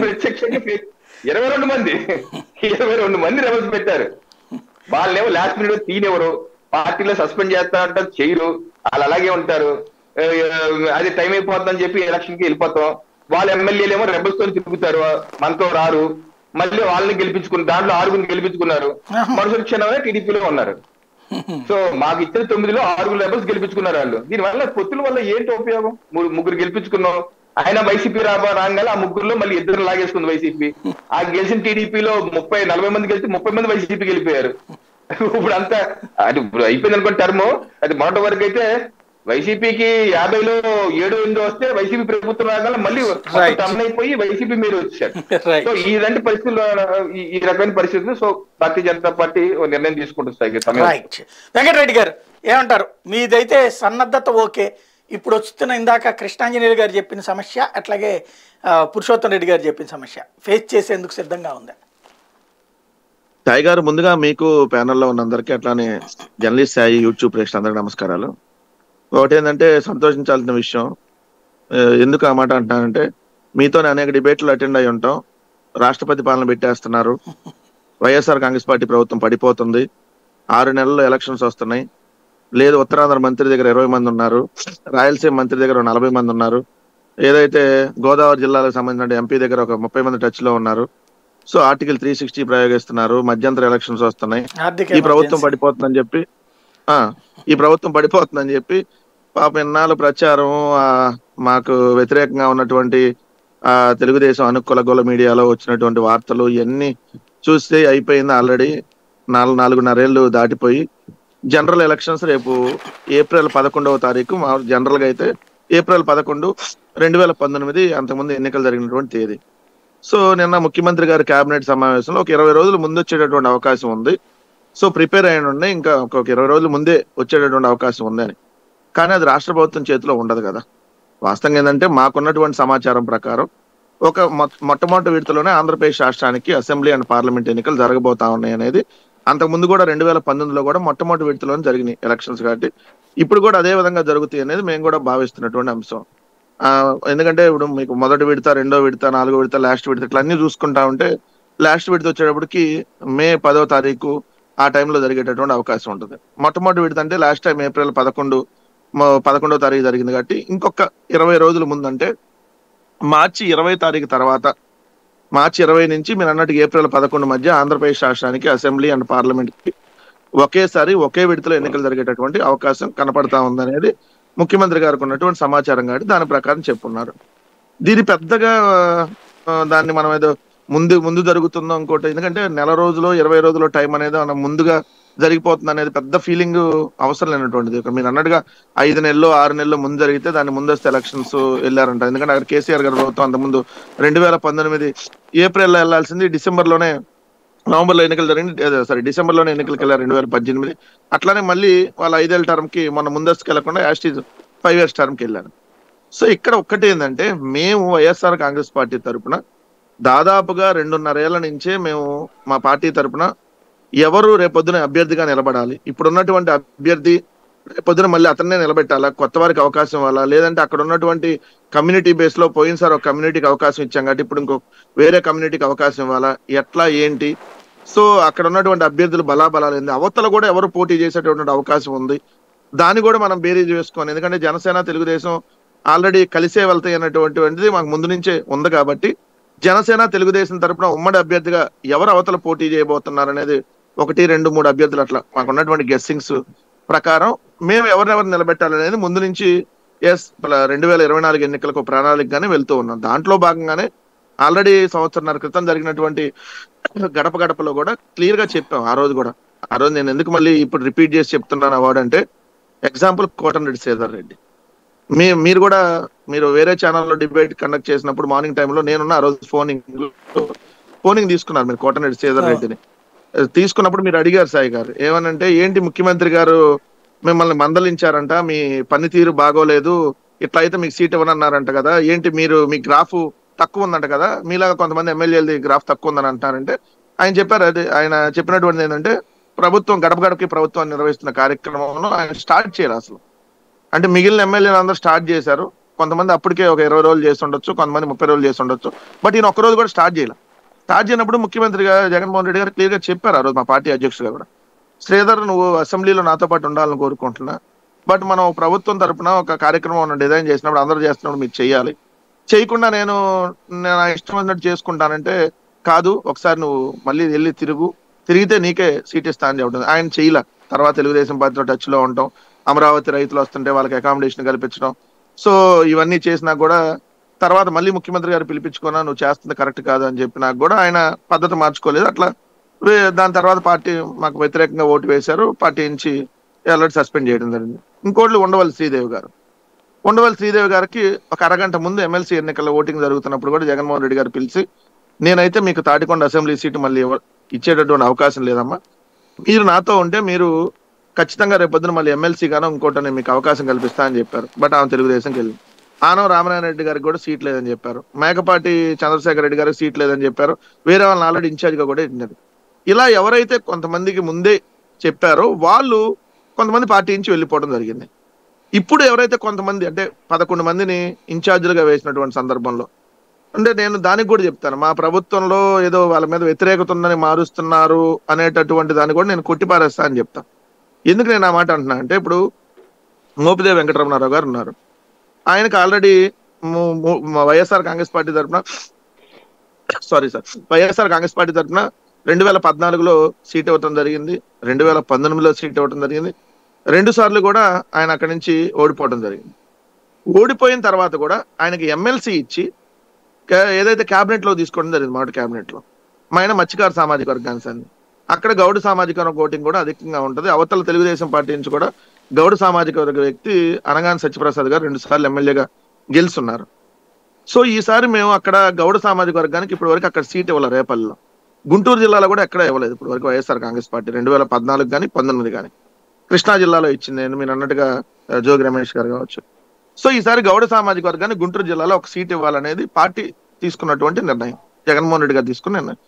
ప్రత్యక్షంగా 22 మంది రెబల్స్ పెట్టారు. వాళ్ళేమో లాస్ట్ మినిట్ తీనెవరు, పార్టీలో సస్పెండ్ చేస్తారంటారు, చేయరు, వాళ్ళు అలాగే ఉంటారు. అది టైం అయిపోతుందని చెప్పి ఎలక్షన్ కి వెళ్ళిపోతాం. వాళ్ళ ఎమ్మెల్యేలు ఏమో రెబల్స్ తో తిరుగుతారు, మనతో రారు. మళ్ళీ వాళ్ళని గెలిపించుకున్నారు, దాంట్లో 6 గెలిపించుకున్నారు, మరుసటి క్షణమే టీడీపీలో ఉన్నారు. సో మాకు ఇచ్చిన 9లో 6 రెబల్స్ గెలిపించుకున్నారు వాళ్ళు. దీనివల్ల పొత్తుల వల్ల ఏంటి ఉపయోగం? 3 గెలిపించుకున్నాం, ఆయన వైసీపీ రాగానే ఆ 3లో మళ్ళీ 2 లాగేసుకుంది వైసీపీ. ఆ గెలిచిన టీడీపీలో 30-40 మంది గెలిచి 30 మంది వైసీపీకి వెళ్ళిపోయారు. ఇప్పుడు అంతా అది ఇప్పుడు అయిపోయింది అనుకోండి టర్మ్. అది మొదటి వరకు అయితే వైసీపీకి 50లో 7-8 వస్తే వైసీపీ ప్రభుత్వం రాగానే మళ్ళీ Right. టర్న్ అయిపోయి వైసీపీ మీరు వచ్చారు. రైట్. సో ఇలాంటి పరిస్థితుల్లో ఈ రకమైన పరిస్థితులు సో భారతీయ జనతా పార్టీ ఓ నిర్ణయం తీసుకుంటుంది సార్ ఈ సమయంలో. రైట్. వెంకటరెడ్డి గారు ఏమంటారు? మీదైతే సన్నద్ధత ఓకే. ఇప్పుడు వస్తున్న ఇందాక కృష్ణాంజనేయులు గారు చెప్పిన సమస్య, అట్లాగే పురుషోత్తం రెడ్డి గారు చెప్పిన సమస్య ఫేస్ చేసేందుకు సిద్ధంగా ఉందా? సాయి గారు, ముందుగా మీకు ప్యానెల్లో ఉన్న అందరికీ, అట్లానే జర్నలిస్ట్ సాయి యూట్యూబ్ ప్రేక్షకులు అందరికీ నమస్కారాలు. ఒకటి ఏంటంటే సంతోషించాల్సిన విషయం, ఎందుకు ఆ మాట అంటున్నానంటే మీతోనే అనేక డిబేట్లు అటెండ్ అయి ఉంటాం. రాష్ట్రపతి పాలన పెట్టేస్తున్నారు, వైఎస్ఆర్ కాంగ్రెస్ పార్టీ ప్రభుత్వం పడిపోతుంది, 6 నెలల్లో ఎలక్షన్స్ వస్తున్నాయి, లేదు ఉత్తరాంధ్ర మంత్రి దగ్గర 20 మంది ఉన్నారు, రాయలసీమ మంత్రి దగ్గర 40 మంది ఉన్నారు, ఏదైతే గోదావరి జిల్లాలకు సంబంధించిన ఎంపీ దగ్గర ఒక 30 మంది టచ్ లో ఉన్నారు. సో ఆర్టికల్ 360 ప్రయోగిస్తున్నారు, మధ్యంతర ఎలక్షన్స్ వస్తున్నాయి, ఈ ప్రభుత్వం పడిపోతుందని చెప్పి పాపం ఎన్నాళ్ళు ప్రచారం, మాకు వ్యతిరేకంగా ఉన్నటువంటి తెలుగుదేశం అనుకూల గోల మీడియాలో వచ్చినటువంటి వార్తలు ఇవన్నీ చూస్తే అయిపోయింది. ఆల్రెడీ 4.5 ఏళ్ళు దాటిపోయి జనరల్ ఎలక్షన్స్ రేపు ఏప్రిల్ 11వ తారీఖు, జనరల్ గా అయితే ఏప్రిల్ 11, 2019 అంతకుముందు ఎన్నికలు జరిగినటువంటి తేదీ. సో నిన్న ముఖ్యమంత్రి గారి కేబినెట్ సమావేశంలో ఒక 20 రోజులు ముందు వచ్చేటటువంటి అవకాశం ఉంది. సో ప్రిపేర్ అయ్యి ఉండే ఇంకా ఒక 20 రోజులు ముందే వచ్చేటటువంటి అవకాశం ఉంది అని. కానీ అది రాష్ట్ర ప్రభుత్వం చేతిలో ఉండదు కదా. వాస్తవంగా ఏంటంటే మాకున్నటువంటి సమాచారం ప్రకారం ఒక మొట్టమొదటి విడతలోనే ఆంధ్రప్రదేశ్ రాష్ట్రానికి అసెంబ్లీ అండ్ పార్లమెంట్ ఎన్నికలు జరగబోతా ఉన్నాయి అనేది అంతకుముందు కూడా 2019లో కూడా మొట్టమొదటి విడతలోనే జరిగినాయి ఎలక్షన్స్. కాబట్టి ఇప్పుడు కూడా అదే విధంగా జరుగుతాయి అనేది మేము కూడా భావిస్తున్నటువంటి అంశం. ఎందుకంటే ఇప్పుడు మీకు మొదటి విడత, 2వ విడత, 4వ విడత, లాస్ట్ విడత ఇట్లా అన్ని చూసుకుంటా ఉంటే లాస్ట్ విడత వచ్చేటప్పటికి మే 10వ తారీఖు ఆ టైంలో జరిగేటటువంటి అవకాశం ఉంటుంది. మొట్టమొదటి విడత అంటే లాస్ట్ టైం ఏప్రిల్ 11వ తారీఖు జరిగింది. కాబట్టి ఇంకొక 20 రోజుల ముందంటే మార్చి 20 తారీఖు తర్వాత, మార్చి 20 నుంచి మీరు అన్నట్టు ఏప్రిల్ 11 మధ్య ఆంధ్రప్రదేశ్ రాష్ట్రానికి అసెంబ్లీ అండ్ పార్లమెంట్ కి ఒకేసారి ఒకే విడతలో ఎన్నికలు జరిగేటటువంటి అవకాశం కనపడతా ఉందనేది ముఖ్యమంత్రి గారికి ఉన్నటువంటి సమాచారం. కాబట్టి దాని ప్రకారం చెప్పున్నారు. దీని పెద్దగా దాన్ని మనం ఏదో ముందు జరుగుతుందో ఇంకోటి, ఎందుకంటే నెల రోజులు 20 రోజులు టైం అనేది మనం ముందుగా జరిగిపోతుంది అనేది పెద్ద ఫీలింగ్ అవసరం లేనటువంటిది. మీరు అన్నట్టుగా 5 నెలలు 6 నెలలు ముందు జరిగితే దాన్ని ముందస్తు ఎలక్షన్స్ వెళ్ళారంట. ఎందుకంటే అక్కడ కేసీఆర్ గారి ప్రభుత్వం అంతకుముందు 2019 ఏప్రిల్లో వెళ్లాల్సింది నవంబర్లో ఎన్నికలు జరిగింది, డిసెంబర్లోనే ఎన్నికలకు వెళ్ళారు 2018. అట్లానే మళ్ళీ వాళ్ళ 5 ఏళ్ళ టర్మ్ కి మొన్న ముందస్తుకు వెళ్లకుండా యాస్టీజ్ 5 years టర్మ్ కి వెళ్ళారు. సో ఇక్కడ ఒక్కటి ఏంటంటే మేము వైఎస్ఆర్ కాంగ్రెస్ పార్టీ తరఫున దాదాపుగా 2.5 ఏళ్ల నుంచే మేము మా పార్టీ తరఫున ఎవరు రేపొద్దున అభ్యర్థిగా నిలబడాలి, ఇప్పుడు ఉన్నటువంటి అభ్యర్థి రేపొద్దున మళ్ళీ అతన్నే నిలబెట్టాలా, కొత్త వారికి అవకాశం ఇవ్వాలా, లేదంటే అక్కడ ఉన్నటువంటి కమ్యూనిటీ బేస్ లో పోయినసారి ఒక కమ్యూనిటీకి అవకాశం ఇచ్చాం కాబట్టి ఇప్పుడు ఇంకో వేరే కమ్యూనిటీకి అవకాశం ఇవ్వాలా, ఎట్లా ఏంటి. సో అక్కడ ఉన్నటువంటి అభ్యర్థులు బలాబలాలు ఏంది, అవతల కూడా ఎవరు పోటీ చేసేటటువంటి అవకాశం ఉంది, దాన్ని కూడా మనం బేరీజ్ వేసుకోవాలి. ఎందుకంటే జనసేన తెలుగుదేశం ఆల్రెడీ కలిసే వెళ్తాయి అన్నటువంటిది మాకు ముందు నుంచే ఉంది. కాబట్టి జనసేన తెలుగుదేశం తరపున ఉమ్మడి అభ్యర్థిగా ఎవరు అవతల పోటీ చేయబోతున్నారు అనేది 1, 2, 3 అభ్యర్థులు అట్లా మాకు ఉన్నటువంటి గెస్సింగ్స్ ప్రకారం మేము ఎవరినెవరు నిలబెట్టాలనేది ముందు నుంచి 2024 ఎన్నికలకు ప్రణాళికగానే వెళ్తూ ఉన్నాం. దాంట్లో భాగంగానే ఆల్రెడీ 1.5 సంవత్సరాల క్రితం జరిగినటువంటి గడపలో కూడా క్లియర్ గా చెప్పాం. ఆ రోజు నేను ఎందుకు మళ్ళీ ఇప్పుడు రిపీట్ చేసి చెప్తున్నాను అవార్డు అంటే, ఎగ్జాంపుల్ కోటమిరెడ్డి శ్రీధర్ రెడ్డి, మీరు కూడా మీరు వేరే ఛానల్లో డిబేట్ కండక్ట్ చేసినప్పుడు మార్నింగ్ టైంలో నేనున్న ఆ రోజు ఫోనింగ్ తీసుకున్నారు మీరు కోటమిరెడ్డి శ్రీధర్ రెడ్డిని. తీసుకున్నప్పుడు మీరు అడిగారు సాయి గారు ఏమనంటే, ఏంటి ముఖ్యమంత్రి గారు మిమ్మల్ని మందలించారంట, మీ పనితీరు బాగోలేదు, ఇట్లా అయితే మీకు సీట్ ఇవ్వనన్నారంట కదా, ఏంటి మీ గ్రాఫ్ తక్కువ ఉందంట కదా, మీలాగా కొంతమంది ఎమ్మెల్యేలది గ్రాఫ్ తక్కువ ఉందని అంటారంటే ఆయన చెప్పారు. అది ఆయన చెప్పినటువంటిది ఏంటంటే, ప్రభుత్వం గడపకి ప్రభుత్వాన్ని నిర్వహిస్తున్న కార్యక్రమంలో ఆయన స్టార్ట్ చేయాలి అసలు. అంటే మిగిలిన ఎమ్మెల్యేలు అందరూ స్టార్ట్ చేశారు, కొంతమంది అప్పటికే ఒక 20 రోజులు చేసి ఉండొచ్చు, కొంతమంది 30 రోజులు చేసి ఉండొచ్చు, బట్ ఈయన ఒక్క రోజు కూడా స్టార్ట్ చేయనప్పుడు ముఖ్యమంత్రిగా జగన్మోహన్ రెడ్డి గారు క్లియర్ గా చెప్పారు ఆ రోజు మా పార్టీ అధ్యక్షుడిగా కూడా, శ్రీధర్ నువ్వు అసెంబ్లీలో నాతో పాటు ఉండాలని కోరుకుంటున్నా, బట్ మనం ప్రభుత్వం తరఫున ఒక కార్యక్రమం డిజైన్ చేసినప్పుడు అందరూ చేస్తున్నప్పుడు మీరు చెయ్యాలి, చేయకుండా నేను ఇష్టం వచ్చినట్టు చేసుకుంటానంటే కాదు, ఒకసారి నువ్వు మళ్ళీ వెళ్ళి తిరిగితే నీకే సీట్ ఇస్తా అని చెప్పడం. ఆయన చెయ్యలే. తర్వాత తెలుగుదేశం పార్టీతో టచ్ లో ఉంటాం, అమరావతి రైతులు వస్తుంటే వాళ్ళకి అకామిడేషన్ కల్పించడం, సో ఇవన్నీ చేసినా కూడా తర్వాత మళ్ళీ ముఖ్యమంత్రి గారు పిలిపించుకున్నా నువ్వు చేస్తుంది కరెక్ట్ కాదు అని చెప్పినా కూడా ఆయన పద్ధతి మార్చుకోలేదు. అట్లా దాని తర్వాత పార్టీ మాకు వ్యతిరేకంగా ఓటు వేశారు, పార్టీ నుంచి ఆల్రెడీ సస్పెండ్ చేయడం జరిగింది. ఇంకోటి ఉండవల్లి శ్రీదేవి గారు. ఉండవల్లి శ్రీదేవి గారికి ఒక అరగంట ముందు ఎమ్మెల్సీ ఎన్నికల ఓటింగ్ జరుగుతున్నప్పుడు కూడా జగన్మోహన్ రెడ్డి గారు పిలిచి, నేనైతే మీకు తాటికొండ అసెంబ్లీ సీటు మళ్ళీ ఇచ్చేటటువంటి అవకాశం లేదమ్మా, మీరు నాతో ఉంటే మీరు ఖచ్చితంగా రేపొద్దున మళ్ళీ ఎమ్మెల్సీ గానో ఇంకోటి నేను మీకు అవకాశం కల్పిస్తా అని చెప్పారు. బట్ ఆమె తెలుగుదేశంకి వెళ్ళింది. ఆనవ రామనారాయణ రెడ్డి గారికి కూడా సీట్ లేదని చెప్పారు. మేకపాటి చంద్రశేఖర్ రెడ్డి గారికి సీట్ లేదని చెప్పారు. వేరే వాళ్ళని ఆల్రెడీ ఇన్ఛార్జ్ గా కూడా ఇచ్చినారు. ఇలా ఎవరైతే కొంతమందికి ముందే చెప్పారో వాళ్ళు కొంతమంది పార్టీ నుంచి వెళ్ళిపోవడం జరిగింది. ఇప్పుడు ఎవరైతే కొంతమంది అంటే 11 మందిని ఇన్ఛార్జీలుగా వేసినటువంటి సందర్భంలో అంటే నేను దానికి కూడా చెప్తాను, మా ప్రభుత్వంలో ఏదో వాళ్ళ మీద వ్యతిరేకత ఉందని మారుస్తున్నారు అనేటటువంటి దాన్ని కూడా నేను కొట్టిపారేస్తా అని చెప్తాను. ఎందుకు నేను ఆ మాట అంటున్నా అంటే, ఇప్పుడు మోపిదేవి వెంకటరమణారావు గారు ఉన్నారు. ఆయనకు ఆల్రెడీ వైఎస్ఆర్ కాంగ్రెస్ పార్టీ తరఫున వైఎస్ఆర్ కాంగ్రెస్ పార్టీ తరఫున 2014లో సీట్ ఇవ్వటం జరిగింది, 2019లో సీట్ ఇవ్వటం జరిగింది. 2 సార్లు కూడా ఆయన అక్కడి నుంచి ఓడిపోవడం జరిగింది. ఓడిపోయిన తర్వాత కూడా ఆయనకి ఎమ్మెల్సీ ఇచ్చి ఏదైతే క్యాబినెట్ లో తీసుకోవడం జరిగింది, మాట క్యాబినెట్ లో మా ఆయన మత్స్యకార సామాజిక వర్గాన్ని. అక్కడ గౌడ సామాజిక వర్గ ఓటింగ్ కూడా అధికంగా ఉంటుంది. అవతల తెలుగుదేశం పార్టీ నుంచి కూడా గౌడ సామాజిక వర్గ వ్యక్తి అనగాని సత్యప్రసాద్ గారు 2 సార్లు ఎమ్మెల్యేగా గెలుస్తున్నారు. సో ఈసారి మేము అక్కడ గౌడ సామాజిక వర్గానికి ఇప్పటి వరకు అక్కడ సీట్ ఇవ్వాలి. రేపల్లిలో, గుంటూరు జిల్లాలో కూడా ఎక్కడ ఇవ్వలేదు ఇప్పటి వరకు వైఎస్ఆర్ కాంగ్రెస్ పార్టీ 2014 కానీ 19 కానీ. కృష్ణా జిల్లాలో ఇచ్చింది నేను మీరు అన్నట్టుగా జోగి రమేష్ గారు కావచ్చు. సో ఈసారి గౌడ సామాజిక వర్గాన్ని గుంటూరు జిల్లాలో ఒక సీట్ ఇవ్వాలనేది పార్టీ తీసుకున్నటువంటి నిర్ణయం, జగన్మోహన్ రెడ్డి గారు తీసుకున్న నిర్ణయం.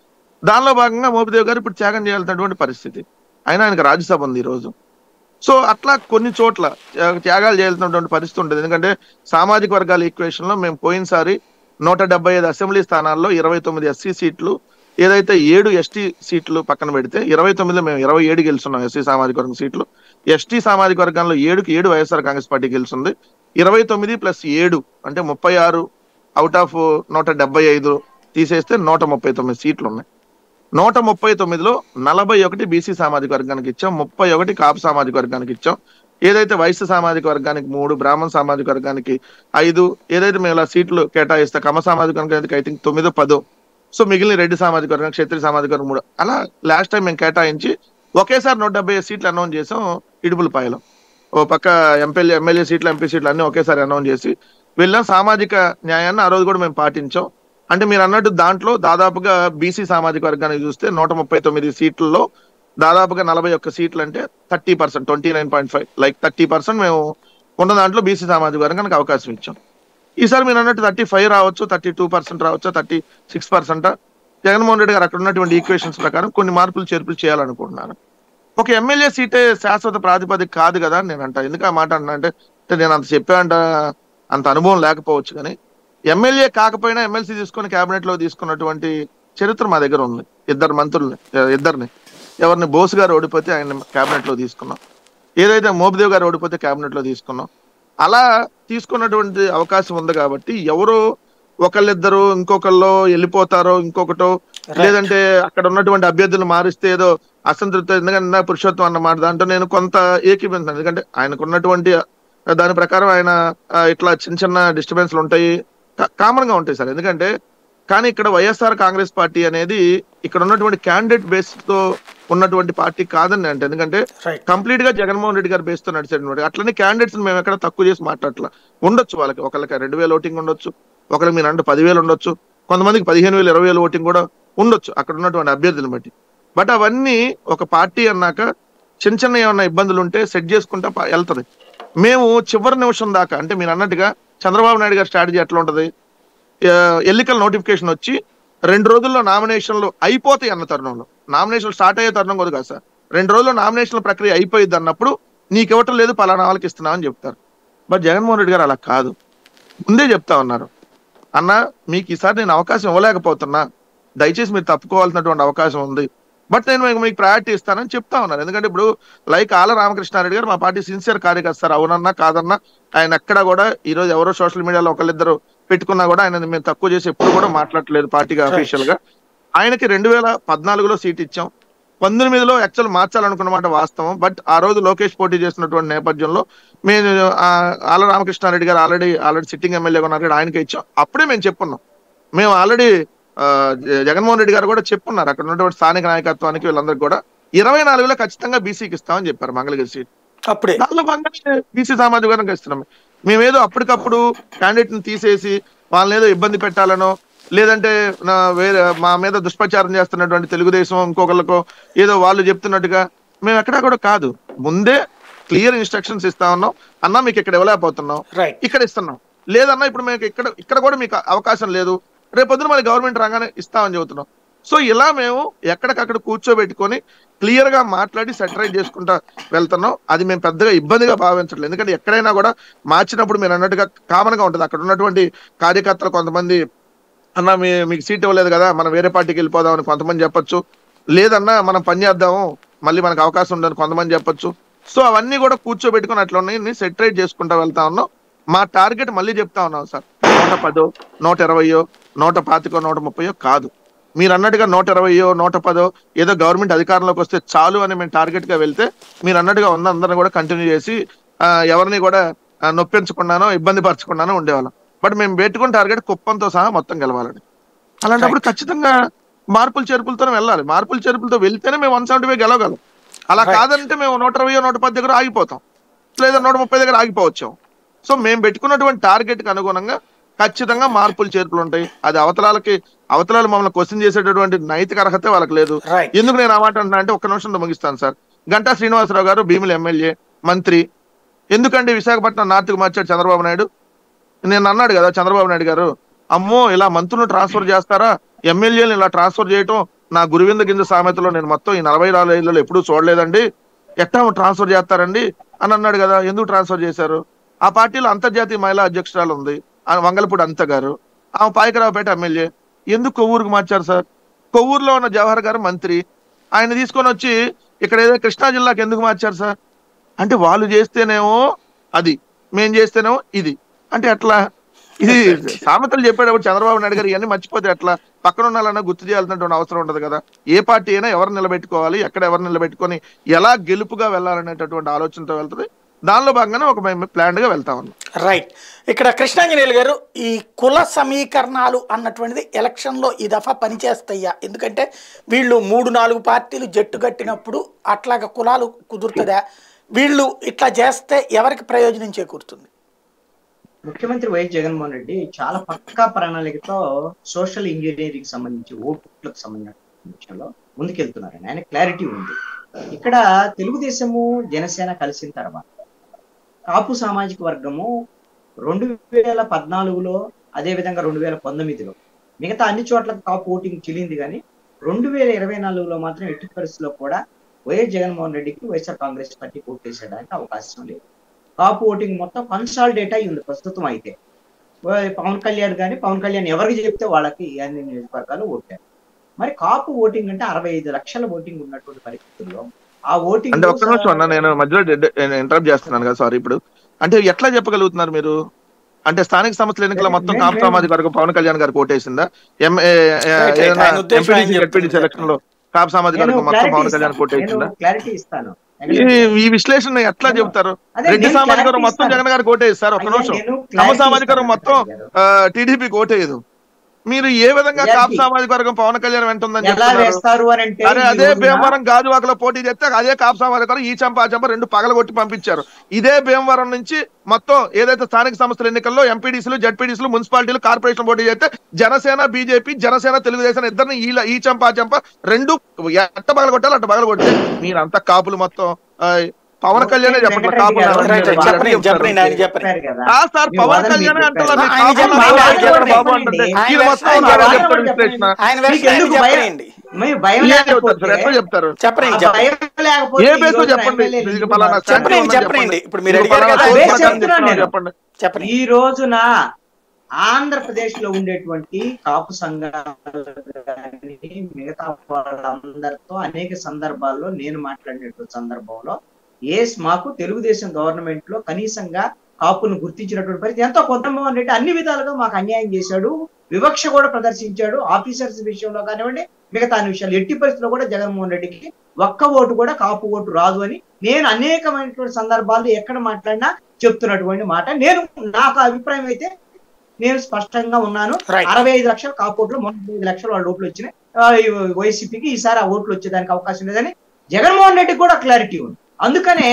దానిలో భాగంగా మోపిదేవి గారు ఇప్పుడు త్యాగం చేయాల్సినటువంటి పరిస్థితి. అయినా ఆయనకు రాజ్యసభ ఉంది ఈరోజు. సో అట్లా కొన్ని చోట్ల త్యాగాలు చేయాల్సినటువంటి పరిస్థితి ఉంటుంది. ఎందుకంటే సామాజిక వర్గాల ఈక్వేషన్ లో మేము పోయినసారి 175 అసెంబ్లీ స్థానాల్లో 29 ఎస్సీ సీట్లు, ఏదైతే 7 ఎస్టీ సీట్లు పక్కన పెడితే 29లో మేము 27 గెలుస్తున్నాం ఎస్సీ సామాజిక వర్గం సీట్లు. ఎస్టీ సామాజిక వర్గంలో 7కి 7 వైఎస్ఆర్ కాంగ్రెస్ పార్టీ గెలుస్తుంది. 29 + 7 అంటే 36 అవుట్ ఆఫ్ 175 తీసేస్తే 139 సీట్లు ఉన్నాయి. 139లో 41 బీసీ సామాజిక వర్గానికి ఇచ్చాం, 31 కాపు సామాజిక వర్గానికి ఇచ్చాం. ఏదైతే వైశ్య సామాజిక వర్గానికి 3, బ్రాహ్మణ సామాజిక వర్గానికి 5, ఏదైతే మేము ఇలా సీట్లు కేటాయిస్తే కమ సామాజిక వర్గానికి ఐ థింక్ 9, 10. సో మిగిలిన రెడ్డి సామాజిక వర్గం, క్షత్రియ సామాజిక వర్గం 3. అలా లాస్ట్ టైం మేము కేటాయించి ఒకేసారి 175 సీట్లు అనౌన్స్ చేసాం ఇడుపులపాయలో. ఓ పక్క ఎమ్మెల్యే సీట్లు, ఎంపీ సీట్లు అన్ని ఒకేసారి అనౌన్స్ చేసి వెళ్ళాం. సామాజిక న్యాయాన్ని ఆ రోజు కూడా మేము పాటించాం. అంటే మీరు అన్నట్టు దాంట్లో దాదాపుగా బీసీ సామాజిక వర్గానికి చూస్తే 139 సీట్లలో దాదాపుగా 41 సీట్లు అంటే 30%, 29.5 లైక్ 30% మేము ఉన్న దాంట్లో బీసీ సామాజిక వర్గానికి అవకాశం ఇచ్చాం. ఈసారి మీరు అన్నట్టు 35 రావచ్చు, 32% రావచ్చు, 36%. జగన్మోహన్ రెడ్డి గారు అక్కడ ఉన్నటువంటి ఈక్వేషన్స్ ప్రకారం కొన్ని మార్పులు చేర్పులు చేయాలనుకుంటున్నారు. ఒక ఎమ్మెల్యే సీటే శాశ్వత ప్రాతిపదిక కాదు కదా నేను అంట. ఎందుకు ఆ మాట అన్నా అంటే నేను అంత చెప్పానంట, అంత అనుభవం లేకపోవచ్చు, కానీ ఎమ్మెల్యే కాకపోయినా ఎమ్మెల్సీ తీసుకొని క్యాబినెట్ లో తీసుకున్నటువంటి చరిత్ర మా దగ్గర ఉంది. 2 మంత్రుల్ని, ఇద్దరిని, ఎవరిని బోస్ గారు ఓడిపోతే ఆయన క్యాబినెట్ లో తీసుకున్నాం, ఏదైతే మోపిదేవి గారు ఓడిపోతే క్యాబినెట్ లో తీసుకున్నాం. అలా తీసుకున్నటువంటి అవకాశం ఉంది కాబట్టి ఎవరో ఒకళ్ళిద్దరు ఇంకొకళ్ళు వెళ్ళిపోతారో, ఇంకొకటో లేదంటే అక్కడ ఉన్నటువంటి అభ్యర్థులు మారిస్తే ఏదో అసంతృప్తి. ఎందుకంటే పురుషోత్తం అన్నమాట దాంట్లో నేను కొంత ఏకీభిస్తాను. ఎందుకంటే ఆయనకు ఉన్నటువంటి దాని ప్రకారం ఆయన ఇట్లా చిన్న డిస్టర్బెన్స్లు ఉంటాయి, కామన్ గా ఉంటాయి సార్. ఎందుకంటే కానీ ఇక్కడ వైఎస్ఆర్ కాంగ్రెస్ పార్టీ అనేది ఇక్కడ ఉన్నటువంటి క్యాండిడేట్ బేస్ తో ఉన్నటువంటి పార్టీ కాదని అంటే, ఎందుకంటే కంప్లీట్ గా జగన్మోహన్ రెడ్డి గారు బేస్ తో నడిచేటువంటి. అట్లనే క్యాండిడేట్స్ మేము ఎక్కడ తక్కువ చేసి మాట్లాడట్లా. ఉండొచ్చు వాళ్ళకి, ఒకళ్ళకి 2,000 ఓటింగ్ ఉండొచ్చు, ఒకరికి మీరు అంటే 10,000 ఉండొచ్చు, కొంతమందికి 15,000, 20,000 ఓటింగ్ కూడా ఉండొచ్చు అక్కడ ఉన్నటువంటి అభ్యర్థులను బట్టి. బట్ అవన్నీ ఒక పార్టీ అన్నాక చిన్న ఏమన్నా ఇబ్బందులు ఉంటే సెట్ చేసుకుంటా వెళ్తది. మేము చివరి నిమిషం దాకా అంటే మీరు అన్నట్టుగా చంద్రబాబు నాయుడు గారి స్ట్రాటజీ ఎట్లా ఉంటది, ఎన్నికల నోటిఫికేషన్ వచ్చి 2 రోజుల్లో నామినేషన్లు అయిపోతాయి అన్న తరుణంలో, నామినేషన్లు స్టార్ట్ అయ్యే తరుణం కూడా కాదు సార్, 2 రోజుల్లో నామినేషన్ల ప్రక్రియ అయిపోయింది అన్నప్పుడు నీకు ఇవ్వటం లేదు, పలానా వాళ్ళకి ఇస్తున్నామని చెప్తారు. బట్ జగన్మోహన్ రెడ్డి గారు అలా కాదు, ముందే చెప్తా ఉన్నారు, అన్న మీకు ఈసారి నేను అవకాశం ఇవ్వలేకపోతున్నా, దయచేసి మీరు తప్పుకోవాల్సినటువంటి అవకాశం ఉంది, బట్ నేను మీకు ప్రయారిటీ ఇస్తానని చెప్తా ఉన్నారు. ఎందుకంటే ఇప్పుడు లైక్ ఆల రామకృష్ణారెడ్డి గారు మా పార్టీ సిన్సియర్ కార్యకర్త సార్, అవునన్నా కాదన్నా ఆయన ఎక్కడ కూడా ఈ రోజు ఎవరో సోషల్ మీడియాలో ఒకళ్ళిద్దరు పెట్టుకున్నా కూడా ఆయన మేము తక్కువ చేసి ఎప్పుడు కూడా మాట్లాడలేదు పార్టీగా అఫీషియల్ గా. ఆయనకి 2014లో సీట్ ఇచ్చాం, 19లో యాక్చువల్ మార్చాలనుకున్న మాట వాస్తవం. బట్ ఆ రోజు లోకేష్ పోటీ చేసినటువంటి నేపథ్యంలో మేము ఆల రామకృష్ణారెడ్డి గారు ఆల్రెడీ సిట్టింగ్ ఎమ్మెల్యేగా ఉన్నారు, ఆయనకి ఇచ్చాం. అప్పుడే మేము చెప్పున్నాం, మేము ఆల్రెడీ జగన్మోహన్ రెడ్డి గారు కూడా చెప్పున్నారు అక్కడ ఉన్నటువంటి స్థానిక నాయకత్వానికి వీళ్ళందరికీ కూడా 24లో ఖచ్చితంగా బీసీకి ఇస్తామని చెప్పారు మంగళగిరి సీట్. అప్పుడే దానిలో భాగంగా బీసీ సామాజిక వర్గం ఇస్తున్నాం. మేమేదో అప్పటికప్పుడు క్యాండిడేట్ ని తీసేసి వాళ్ళని ఏదో ఇబ్బంది పెట్టాలనో, లేదంటే వేరే మా మీద దుష్ప్రచారం చేస్తున్నటువంటి తెలుగుదేశం ఇంకొకళ్ళకో ఏదో వాళ్ళు చెప్తున్నట్టుగా మేము ఎక్కడా కూడా కాదు. ముందే క్లియర్ ఇన్స్ట్రక్షన్స్ ఇస్తా ఉన్నాం. అన్నా మీకు ఇక్కడ ఇవ్వలేకపోతున్నాం, ఇక్కడ ఇస్తున్నాం. లేదన్నా ఇప్పుడు మీకు ఇక్కడ కూడా మీకు అవకాశం లేదు, రేపొద్దున మన గవర్నమెంట్ రాగానే ఇస్తామని చెబుతున్నాం. సో ఇలా మేము ఎక్కడికక్కడ కూర్చోబెట్టుకొని క్లియర్ గా మాట్లాడి సెటరైజ్ చేసుకుంటా వెళ్తున్నాం. అది మేము పెద్దగా ఇబ్బందిగా భావించట్లేదు. ఎందుకంటే ఎక్కడైనా కూడా మార్చినప్పుడు మీరు అన్నట్టుగా కామన్ గా ఉంటుంది. అక్కడ ఉన్నటువంటి కార్యకర్తలు కొంతమంది అన్నా మీకు సీట్ ఇవ్వలేదు కదా, మనం వేరే పార్టీకి వెళ్ళిపోదామని కొంతమంది చెప్పొచ్చు. లేదన్నా మనం పని చేద్దాము, మళ్ళీ మనకు అవకాశం ఉండదని కొంతమంది చెప్పొచ్చు. సో అవన్నీ కూడా కూర్చోబెట్టుకుని అట్లా ఉన్నాయి, సెటరైజ్ చేసుకుంటా వెళ్తా ఉన్నాం. మా టార్గెట్ మళ్ళీ చెప్తా ఉన్నాం సార్, 110, 120, 125, 130 కాదు. మీరు అన్నట్టుగా 120, 110 ఏదో గవర్నమెంట్ అధికారంలోకి వస్తే చాలు అని మేము టార్గెట్ గా వెళ్తే, మీరు అన్నట్టుగా అందరిని కూడా కంటిన్యూ చేసి ఎవరిని కూడా నొప్పించకుండానో ఇబ్బంది పరచకుండానో ఉండేవాళ్ళం. బట్ మేము పెట్టుకున్న టార్గెట్ కుప్పంతో సహా మొత్తం గెలవాలని. అలాంటప్పుడు ఖచ్చితంగా మార్పులు చేర్పులతో వెళ్ళాలి. మార్పులు చేర్పులతో వెళ్తేనే మేము 175 గెలవగలం. అలా కాదంటే మేము 120, 110 దగ్గర ఆగిపోతాం, లేదా 130 దగ్గర ఆగిపోవచ్చాం. సో మేము పెట్టుకున్నటువంటి టార్గెట్ కి అనుగుణంగా ఖచ్చితంగా మార్పులు చేర్పులు ఉంటాయి. అది అవతలాలు మమ్మల్ని క్వశ్చన్ చేసేటటువంటి నైతిక అర్హత వాళ్ళకి లేదు. ఎందుకు నేను ఆ మాట అంటున్నా అంటే, ఒక్క నిమిషంలో ముగిస్తాను సార్. గంటా శ్రీనివాసరావు గారు భీముల ఎమ్మెల్యే, మంత్రి. ఎందుకంటే విశాఖపట్నం నార్త్కు మార్చాడు చంద్రబాబు నాయుడు? నేను అన్నాడు కదా చంద్రబాబు నాయుడు గారు, అమ్మో ఇలా మంత్రులను ట్రాన్స్ఫర్ చేస్తారా, ఎమ్మెల్యేలు ఇలా ట్రాన్స్ఫర్ చేయటం నా గురువింద గింజ సామెతలో నేను మొత్తం ఈ 44 ఏళ్ళలో ఎప్పుడూ చూడలేదండి, ఎట్టా ట్రాన్స్ఫర్ చేస్తారండి అని అన్నాడు కదా. ఎందుకు ట్రాన్స్ఫర్ చేశారు? ఆ పార్టీలో అంతర్జాతీయ మహిళా అధ్యక్షురాలు ఉంది వంగలపూడి అనిత గారు, ఆమె పాయకరావుపేట ఎమ్మెల్యే. ఎందుకు కొవ్వూరుకు మార్చారు సార్? కొవ్వూరులో ఉన్న జవహర్ గారు మంత్రి, ఆయన తీసుకొని వచ్చి ఇక్కడ ఏదో కృష్ణా జిల్లాకి ఎందుకు మార్చారు సార్? అంటే వాళ్ళు చేస్తేనేమో అది, మేం చేస్తేనేమో ఇది. అంటే అట్లా ఇది సామెతలు చెప్పేటప్పుడు చంద్రబాబు నాయుడు గారు ఇవన్నీ మర్చిపోతే అట్లా పక్కన ఉన్నాలన్నా గుర్తు చేయాల్సినటువంటి అవసరం ఉండదు కదా. ఏ పార్టీ అయినా ఎవరు నిలబెట్టుకోవాలి, ఎక్కడ ఎవరు నిలబెట్టుకొని ఎలా గెలుపుగా వెళ్ళాలనేటటువంటి ఆలోచనతో వెళ్తుంది. దానిలో భాగంగానే ఒక మేము ప్లాన్ గా వెళ్తా ఉన్నాం. రైట్. ఇక్కడ కృష్ణాంజనేయులు గారు, ఈ కుల సమీకరణాలు అన్నటువంటిది ఎలక్షన్ లో ఈ దఫా పనిచేస్తాయా? ఎందుకంటే వీళ్ళు 3-4 పార్టీలు జట్టు కట్టినప్పుడు అట్లాగా కులాలు కుదురుతుందా? వీళ్ళు ఇట్లా చేస్తే ఎవరికి ప్రయోజనం చేకూరుతుంది? ముఖ్యమంత్రి వైఎస్ జగన్మోహన్ రెడ్డి చాలా పక్కా ప్రణాళికతో సోషల్ ఇంజనీరింగ్ సంబంధించి ఓట్లకు సంబంధించిన విషయంలో ముందుకెళ్తున్నారని ఆయన క్లారిటీ ఉంది. ఇక్కడ తెలుగుదేశము జనసేన కలిసిన తర్వాత కాపు సామాజిక వర్గము 2014లో అదేవిధంగా 2019లో మిగతా అన్ని చోట్ల కాపు ఓటింగ్ చెల్లింది, కానీ 2024లో మాత్రం ఎట్టి పరిస్థితుల్లో కూడా వైఎస్ జగన్మోహన్ రెడ్డికి వైఎస్ఆర్ కాంగ్రెస్ పార్టీ ఓటు వేసేయడానికి అవకాశం లేదు. కాపు ఓటింగ్ మొత్తం కన్సాలిడేట్ అయి ఉంది ప్రస్తుతం. అయితే పవన్ కళ్యాణ్ ఎవరికి చెప్తే వాళ్ళకి అన్ని నియోజకవర్గాలు ఓటారు. మరి కాపు ఓటింగ్ అంటే 65 లక్షల ఓటింగ్ ఉన్నటువంటి పరిస్థితుల్లో ఆ ఓటింగ్ అంటే ఒక్క నిమిషం అన్న, నేను మధ్యలో ఇంటరప్ట్ చేస్తున్నాను కదా సార్. ఇప్పుడు అంటే ఎట్లా చెప్పగలుగుతున్నారు మీరు? అంటే స్థానిక సంస్థల ఎన్నికల మొత్తం కాపు సామాజిక వర్గం పవన్ కళ్యాణ్ గారికి ఓటేసిందా? ఎంపీడీసీ ఎలక్షన్ లో కాపు సామాజిక వర్గం మొత్తం పవన్ కళ్యాణ్ ఓటేసిందా? క్లారిటీ ఇస్తాను. ఈ విశ్లేషణ ఎట్లా చెబుతారు? రెడ్డి సామాజిక వర్గం మొత్తం జగన్ గారికి ఓటేస్తారు. ఒక్క నిమిషం. కమ్మ సామాజిక వర్గం మొత్తం టీడీపీకి ఓటేయదు. మీరు ఏ విధంగా కాపు సామాజిక వర్గం పవన్ కళ్యాణ్ వెంటుందని చెప్తున్నారు? అరే అదే భీమవరం గాజువాకలో పోటీ చేస్తే అదే కాపు సామాజిక వర్గం ఈ చంప ఆ చంప 2 పగలగొట్టి పంపించారు. ఇదే భీమవరం నుంచి మొత్తం ఏదైతే స్థానిక సంస్థల ఎన్నికల్లో ఎంపీడీసీలు, జడ్పీడీసీలు, మున్సిపాలిటీలు, కార్పొరేషన్ పోటీ చేస్తే జనసేన బీజేపీ, జనసేన తెలుగుదేశం ఇద్దరిని ఈ చంప ఆ చంప 2 ఎట్ట పగలగొట్టాలి అట్ట పగలగొట్టే మీరంతా కాపులు మొత్తం పవన్ కళ్యాణ్ చెప్పండి. సార్ పవన్ కళ్యాణ్ చెప్తారు. ఏ బేస్ చెప్పండి. ఈ రోజున ఆంధ్రప్రదేశ్ లో ఉండేటువంటి కాపు సంఘాలు మిగతా వాళ్ళందరితో అనేక సందర్భాల్లో నేను మాట్లాడినటువంటి సందర్భంలో మాకు తెలుగుదేశం గవర్నమెంట్ లో కనీసంగా కాపులను గుర్తించినటువంటి పరిస్థితి ఎంతో జగన్మోహన్ రెడ్డి అన్ని విధాలుగా మాకు అన్యాయం చేశాడు, వివక్ష కూడా ప్రదర్శించాడు. ఆఫీసర్స్ విషయంలో కానివ్వండి, మిగతా అన్ని విషయాలు ఎట్టి పరిస్థితుల్లో కూడా జగన్మోహన్ రెడ్డికి ఒక్క ఓటు కూడా కాపు ఓటు రాదు అని నేను అనేకమైనటువంటి సందర్భాల్లో ఎక్కడ మాట్లాడినా చెప్తున్నటువంటి మాట. నాకు అభిప్రాయం అయితే నేను స్పష్టంగా ఉన్నాను. 65 లక్షల కాపు ఓట్లు, 35 లక్షల వాళ్ళ ఓట్లు వచ్చినాయి వైసీపీకి. ఈసారి ఆ ఓట్లు వచ్చేదానికి అవకాశం లేదని జగన్మోహన్ రెడ్డికి కూడా క్లారిటీ ఉంది. అందుకనే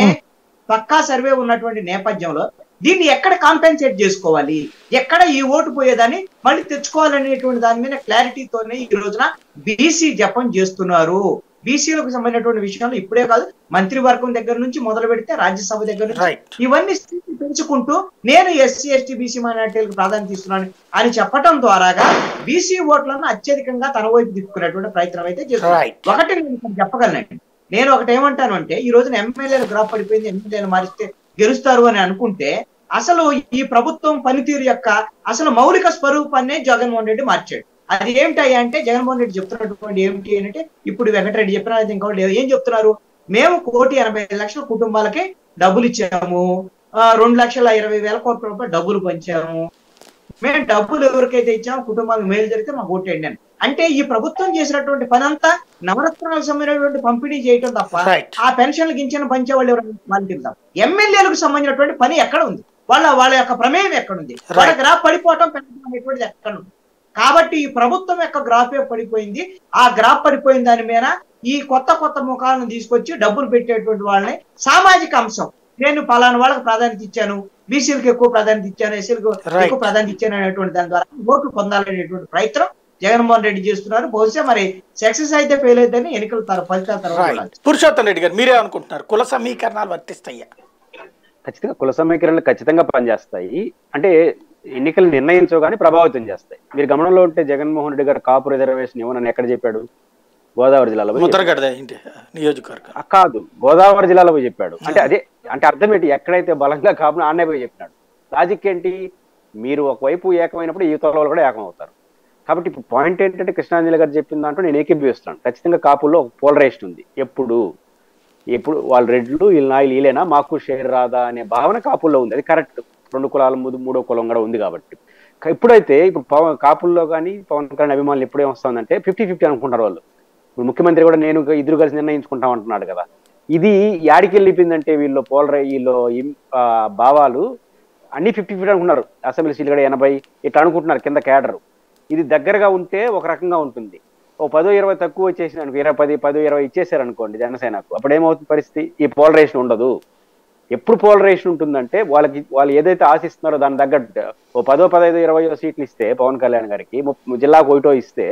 పక్కా సర్వే ఉన్నటువంటి నేపథ్యంలో దీన్ని ఎక్కడ కాంపెన్సేట్ చేసుకోవాలి, ఎక్కడ ఈ ఓటు పోయేదాన్ని మళ్ళీ తెచ్చుకోవాలనేటువంటి దాని మీద క్లారిటీతోనే ఈ రోజున బీసీ జపం చేస్తున్నారు. బీసీలకు సంబంధించినటువంటి విషయంలో ఇప్పుడే కాదు, మంత్రివర్గం దగ్గర నుంచి మొదలు పెడితే రాజ్యసభ దగ్గర నుంచి ఇవన్నీ పెంచుకుంటూ నేను ఎస్సీ ఎస్టీ బీసీ మైనార్టీలకు ప్రాధాన్యత ఇస్తున్నాను అని చెప్పడం ద్వారాగా బీసీ ఓట్లను అత్యధికంగా తన వైపు తిప్పుకునేటువంటి ప్రయత్నం అయితే చేస్తున్నారు. ఒకటి నేను చెప్పగలనండి, నేను ఒకటి ఏమంటాను అంటే ఈ రోజున ఎమ్మెల్యేలు గ్రాఫ్ పడిపోయింది, ఎమ్మెల్యేలు మారిస్తే గెలుస్తారు అని అనుకుంటే అసలు ఈ ప్రభుత్వం పనితీరు యొక్క అసలు మౌలిక స్వరూపాన్నే జగన్మోహన్ రెడ్డి మార్చాడు. అది ఏమిటయ్యా అంటే జగన్మోహన్ రెడ్డి చెప్తున్నటువంటి ఏమిటి అంటే ఇప్పుడు వెంకటరెడ్డి చెప్పిన ఇంకోటి ఏం చెప్తున్నారు, మేము 1,80,00,000 కుటుంబాలకి డబ్బులు ఇచ్చాము, 2,20,000 కోట్ల రూపాయలు డబ్బులు పంచాము, మేము డబ్బులు ఎవరికైతే ఇచ్చామో కుటుంబాలకు మేలు జరిగితే మాకు ఓటేయండి అని. అంటే ఈ ప్రభుత్వం చేసినటువంటి పని అంతా నవరత్నాలకు సంబంధించినటువంటి పంపిణీ చేయటం తప్ప ఆ పెన్షన్లకు ఇచ్చిన పంచే వాళ్ళు ఎవరైనా ఎమ్మెల్యేలకు సంబంధించినటువంటి పని ఎక్కడ ఉంది, వాళ్ళ యొక్క ప్రమేయం ఎక్కడుంది, వాళ్ళ గ్రాఫ్ పడిపోవటం పెన్షన్ అనేటువంటిది ఎక్కడ ఉంది. కాబట్టి ఈ ప్రభుత్వం యొక్క గ్రాఫే పడిపోయింది. ఆ గ్రాఫ్ పడిపోయిన దాని మీద ఈ కొత్త ముఖాలను తీసుకొచ్చి డబ్బులు పెట్టేటువంటి వాళ్ళని సామాజిక అంశం, నేను పలానా వాళ్ళకి ప్రాధాన్యత ఇచ్చాను, బీసీలకు ఎక్కువ ప్రాధాన్యత ఇచ్చాను, ఎస్సీలకు ఎక్కువ ప్రాధాన్యత ఇచ్చాను అనేటువంటి దాని ద్వారా ఓట్లు పొందాలనేటువంటి ప్రయత్నం జగన్మోహన్ రెడ్డి చేస్తున్నారు. బహుశా మరి సక్సెస్ అయితే ఫెయిల్ అయితేనే ఎన్నికల ఫలితాల తర్వాత. పురుషోత్తం రెడ్డి గారు మీరే అనుకుంటున్నారు, కుల సమీకరణాలు వర్తిస్తాయా? ఖచ్చితంగా కుల సమీకరణలు ఖచ్చితంగా పనిచేస్తాయి. అంటే ఎన్నికలు నిర్ణయించగానే ప్రభావితం చేస్తాయి. మీరు గమనంలో ఉంటే జగన్మోహన్ రెడ్డి గారు కాపు రిజర్వేషన్ ఏమన్నా ఎక్కడ చెప్పాడు? గోదావరి జిల్లాలో నియోజకవర్గం కాదు, గోదావరి జిల్లాలో పోయి చెప్పాడు. అంటే అదే అంటే అర్థం ఏంటి, ఎక్కడైతే బలంగా కాపున ఆనే పోయి చెప్పినాడు. లాజిక్ ఏంటి, మీరు ఒకవైపు ఏకమైనప్పుడు ఈ తోల కూడా ఏకం అవుతారు. కాబట్టి ఇప్పుడు పాయింట్ ఏంటంటే కృష్ణాంజలి గారు చెప్పిన దాంట్లో నేను ఏకీభవిస్తున్నాను. ఖచ్చితంగా కాపుల్లో ఒక పోలరైజేషన్ ఉంది. ఎప్పుడు వాళ్ళు రెడ్లు వీళ్ళేనా మాకు షేర్ రాదా అనే భావన కాపుల్లో ఉంది. అది కరెక్ట్. 2 కులాల ముందు 3వ కులం కూడా ఉంది కాబట్టి. ఇప్పుడైతే ఇప్పుడు కాపుల్లో కానీ పవన్ కళ్యాణ్ అభిమానులు ఎప్పుడేం వస్తుందంటే 50-50 అనుకుంటారు వాళ్ళు. ఇప్పుడు ముఖ్యమంత్రి కూడా నేను ఇద్దరు కలిసి నిర్ణయించుకుంటాం అంటున్నాడు కదా. ఇది యాడికి వెళ్ళిపోయిందంటే వీళ్ళు భావాలు అన్ని 50-50 అనుకున్నారు. అసెంబ్లీ సీట్లు కూడా 80 ఇట్లా అనుకుంటున్నారు కింద కేడరు. ఇది దగ్గరగా ఉంటే ఒక రకంగా ఉంటుంది. 10-20 తక్కువ వచ్చేసిన 10-20 ఇచ్చేసారు అనుకోండి జనసేనకు, అప్పుడు ఏమవుతుంది పరిస్థితి? ఈ పోలరైజేషన్ ఉండదు. ఎప్పుడు పోలరైజేషన్ ఉంటుందంటే వాళ్ళు ఏదైతే ఆశిస్తున్నారో దాని తగ్గట్టు 10, 15, 20 సీట్లు ఇస్తే పవన్ కళ్యాణ్ గారికి జిల్లాకు 1 ఇస్తే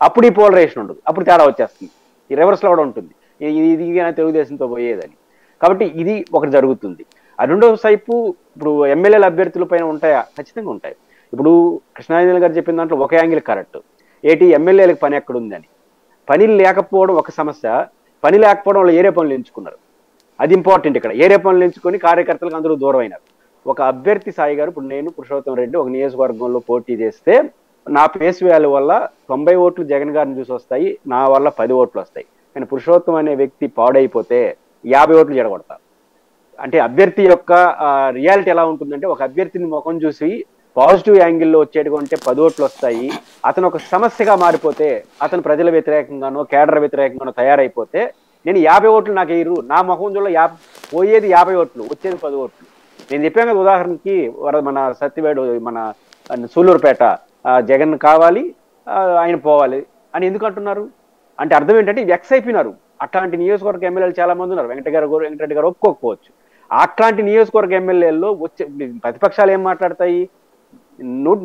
అప్పుడు ఈ పోలరైజేషన్ ఉండదు. అప్పుడు తేడా వచ్చేస్తుంది. ఈ రివర్స్ లో కూడా ఉంటుంది. ఇది తెలుగుదేశంతో పోయేదని. కాబట్టి ఇది ఒకటి జరుగుతుంది. ఆ రెండవ వైపు ఇప్పుడు ఎమ్మెల్యేల అభ్యర్థుల పైన ఉంటాయా? ఖచ్చితంగా ఉంటాయి. ఇప్పుడు కృష్ణాంజలి గారు చెప్పిన దాంట్లో ఒక యాంగిల్ కరెక్ట్. ఎమ్మెల్యేలకు పని ఎక్కడుందని. పని లేకపోవడం ఒక సమస్య, పని లేకపోవడం వాళ్ళు ఏరే పనులు ఎంచుకున్నారు. అది ఇంపార్టెంట్. ఇక్కడ ఏరే పనులు ఎంచుకొని కార్యకర్తలకు అందరూ దూరం అయినారు. ఒక అభ్యర్థి సాయి గారు, ఇప్పుడు నేను పురుషోత్తం రెడ్డి ఒక నియోజకవర్గంలో పోటీ చేస్తే నా ఫేస్ వాల్యూ వల్ల 90 ఓట్లు జగన్ గారిని చూసి వస్తాయి, నా వల్ల 10 ఓట్లు వస్తాయి. కానీ పురుషోత్తం అనే వ్యక్తి పాడైపోతే 50 ఓట్లు జడగొడతారు. అంటే అభ్యర్థి యొక్క రియాలిటీ ఎలా ఉంటుందంటే, ఒక అభ్యర్థిని ముఖం చూసి పాజిటివ్ యాంగిల్లో వచ్చేటువంటి 10 ఓట్లు వస్తాయి. అతను ఒక సమస్యగా మారిపోతే, అతను ప్రజల వ్యతిరేకంగానో కేడర్ వ్యతిరేకంగానో తయారైపోతే నేను 50 ఓట్లు నాకు వేయరు, నా ముఖం చూడ పోయేది 50 ఓట్లు, వచ్చేది 10 ఓట్లు. నేను చెప్పాను కదా ఉదాహరణకి, మన సత్యవేడు మన సూలూరుపేట జగన్ కావాలి ఆయన పోవాలి అని ఎందుకు అంటున్నారు అంటే అర్థం ఏంటంటే ఇవి ఎక్స్ అయిపోయినారు. అట్లాంటి నియోజకవర్గ ఎమ్మెల్యేలు చాలా మంది ఉన్నారు. వెంకటరెడ్డి గారు ఒప్పుకోకపోవచ్చు. అట్లాంటి నియోజకవర్గ ఎమ్మెల్యేల్లో వచ్చే ప్రతిపక్షాలు ఏం మాట్లాడతాయి?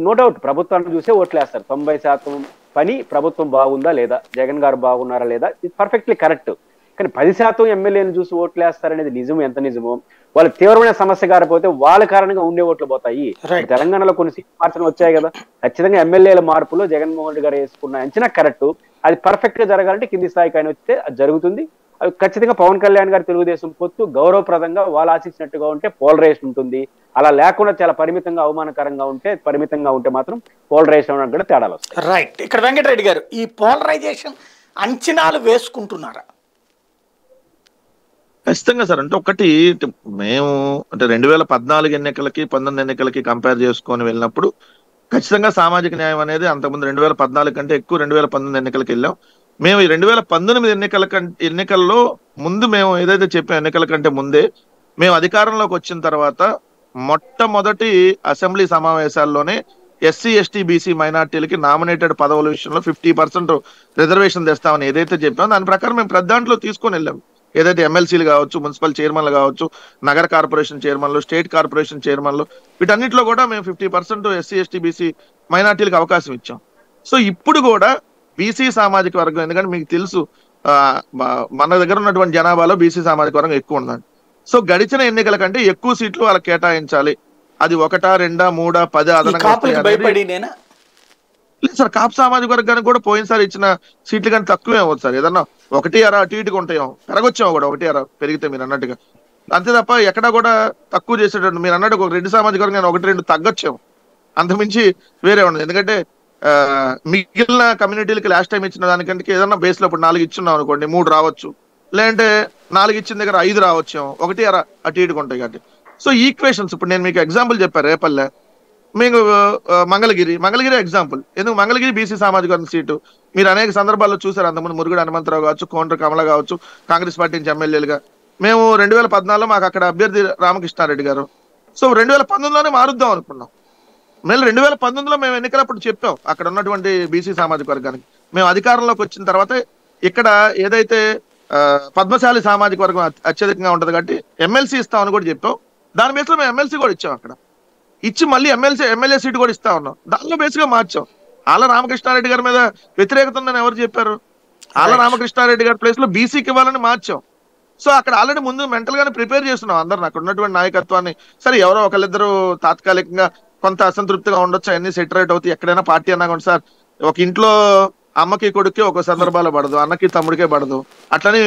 నో డౌట్ ప్రభుత్వాన్ని చూసే ఓట్లేస్తారు. 90% పని ప్రభుత్వం బాగుందా లేదా, జగన్ గారు బాగున్నారా లేదా, ఇది పర్ఫెక్ట్లీ కరెక్ట్. కానీ 10% ఎమ్మెల్యేలు చూసి ఓట్లేస్తారనేది నిజం. ఎంత నిజమో, వాళ్ళకి తీవ్రమైన సమస్య కాకపోతే వాళ్ళ కారణంగా ఉండే ఓట్లు పోతాయి. తెలంగాణలో కొన్ని సీట్లు మార్పులు వచ్చాయి కదా, ఖచ్చితంగా ఎమ్మెల్యేల మార్పులో జగన్మోహన్ రెడ్డి గారు వేసుకున్న అంచనా కరెక్ట్. అది పర్ఫెక్ట్ గా జరగాలంటే కింది స్థాయికి ఆయన వస్తే అది జరుగుతుంది. ఖచ్చితంగా పవన్ కళ్యాణ్ గారు తెలుగుదేశం పొత్తు గౌరవప్రదంగా వాళ్ళు ఆశించినట్టుగా ఉంటే పోలరైజేషన్ ఉంటుంది. అలా లేకుండా చాలా పరిమితంగా అవమానకరంగా ఉంటే మాత్రం పోలరైజేషన్ కూడా తేడాలు వస్తాయి. రైట్. ఇక్కడ వెంకటరెడ్డి గారు ఈ పోలరైజేషన్ అంచనాలు వేసుకుంటున్నారా? ఖచ్చితంగా సార్. అంటే ఒకటి మేము అంటే 2014 ఎన్నికలకి 19 ఎన్నికలకి కంపేర్ చేసుకొని వెళ్ళినప్పుడు ఖచ్చితంగా సామాజిక న్యాయం అనేది అంతకుముందు 2014 కంటే ఎక్కువ 2019 ఎన్నికలకి వెళ్ళాం. మేము ఈ 2019 ఎన్నికల్లో ముందు మేము ఏదైతే చెప్పాం, ఎన్నికల కంటే ముందే మేము అధికారంలోకి వచ్చిన తర్వాత మొట్టమొదటి అసెంబ్లీ సమావేశాల్లోనే ఎస్సీ ఎస్టీ బీసీ మైనార్టీలకి నామినేటెడ్ పదవుల విషయంలో 50% రిజర్వేషన్ తెస్తామని ఏదైతే చెప్పామో దాని ప్రకారం మేము ప్రతి దాంట్లో తీసుకొని వెళ్ళాం. ఏదైతే ఎమ్మెల్సీలు కావచ్చు, మున్సిపల్ చైర్మన్లు కావచ్చు, నగర కార్పొరేషన్ చైర్మన్లు, స్టేట్ కార్పొరేషన్ చైర్మన్లు, వీటన్నిటిలో కూడా మేము 50% ఎస్సీ ఎస్టీ బీసీ మైనార్టీలకు అవకాశం ఇచ్చాం. సో ఇప్పుడు కూడా బీసీ సామాజిక వర్గం, ఎందుకంటే మీకు తెలుసు మన దగ్గర ఉన్నటువంటి జనాభాలో బీసీ సామాజిక వర్గం ఎక్కువ ఉందండి. సో గడిచిన ఎన్నికల కంటే ఎక్కువ సీట్లు వాళ్ళకి కేటాయించాలి. అది 1, 2, 3, 10 అదనంగా లేదు సార్. కాపు సామాజిక వర్గానికి కూడా పోయినసారి ఇచ్చిన సీట్లు కానీ తక్కువే అవ్వదు సార్. ఏదన్నా 1, 6 అటు ఇటుగా ఉంటాయో, పెరగొచ్చాము కూడా 1, 6 పెరిగితే మీరు అన్నట్టుగా. అంతే తప్ప ఎక్కడా కూడా తక్కువ చేసేటట్టు మీరు అన్నట్టు ఒక రెడ్డి సామాజిక వర్గం 1, 2 తగ్గొచ్చాము, అంతమించి వేరే ఉండదు. ఎందుకంటే మిగిలిన కమ్యూనిటీలకి లాస్ట్ టైం ఇచ్చిన దానికంటే ఏదన్నా బేస్ లో ఇప్పుడు 4 ఇచ్చున్నాం అనుకోండి, 3 రావచ్చు, లేదంటే 4 ఇచ్చిన దగ్గర 5 రావచ్చాము, 1, 6 అటు ఇటుగా ఉంటాయి కాబట్టి. సో ఈక్వేషన్స్ ఇప్పుడు నేను మీకు ఎగ్జాంపుల్ చెప్పాను. రేపల్లె మీకు మంగళగిరి ఎగ్జాంపుల్. ఎందుకు మంగళగిరి బీసీ సామాజిక వర్గం సీటు మీరు అనేక సందర్భాల్లో చూసారు. అంతకుముందు మురుగుడు హనుమంతరావు కావచ్చు, కోండ్ర కమల కావచ్చు, కాంగ్రెస్ పార్టీ నుంచి ఎమ్మెల్యేలుగా మేము 2014లో మాకు అక్కడ అభ్యర్థి రామకృష్ణారెడ్డి గారు. సో 2019లోనే మారుద్దాం అనుకున్నాం. మళ్ళీ 2019లో మేము ఎన్నికలప్పుడు చెప్పాం అక్కడ ఉన్నటువంటి బీసీ సామాజిక వర్గానికి. మేము అధికారంలోకి వచ్చిన తర్వాత ఇక్కడ ఏదైతే పద్మశాలి సామాజిక వర్గం అత్యధికంగా ఉంటది కాబట్టి ఎమ్మెల్సీ ఇస్తామని కూడా చెప్పాం. దాని బేస్ లో మేము ఎమ్మెల్సీ కూడా ఇచ్చాం. అక్కడ ఇచ్చి మళ్ళీ ఎమ్మెల్యే సీటు కూడా ఇస్తా ఉన్నాం. దానిలో బేస్ గా మార్చాం. ఆళ్ళ రామకృష్ణారెడ్డి గారి మీద వ్యతిరేకత ఉందని ఎవరు చెప్పారు? ఆళ్ళ రామకృష్ణారెడ్డి గారి ప్లేస్ లో బీసీకి ఇవ్వాలని మార్చాం. సో అక్కడ ఆల్రెడీ ముందు మెంటల్ గానే ప్రిపేర్ చేస్తున్నాం అందరిని, అక్కడ ఉన్నటువంటి నాయకత్వాన్ని. సరే ఎవరో ఒకళ్ళిద్దరు తాత్కాలికంగా కొంత అసంతృప్తిగా ఉండొచ్చు, అన్ని సెటరేట్ అవుతాయి. ఎక్కడైనా పార్టీ అన్నా కూడా సార్, ఒక ఇంట్లో అమ్మకి కొడుక్కి ఒక సందర్భాలు పడదు, అన్నకి తమ్ముడికే పడదు. అట్లని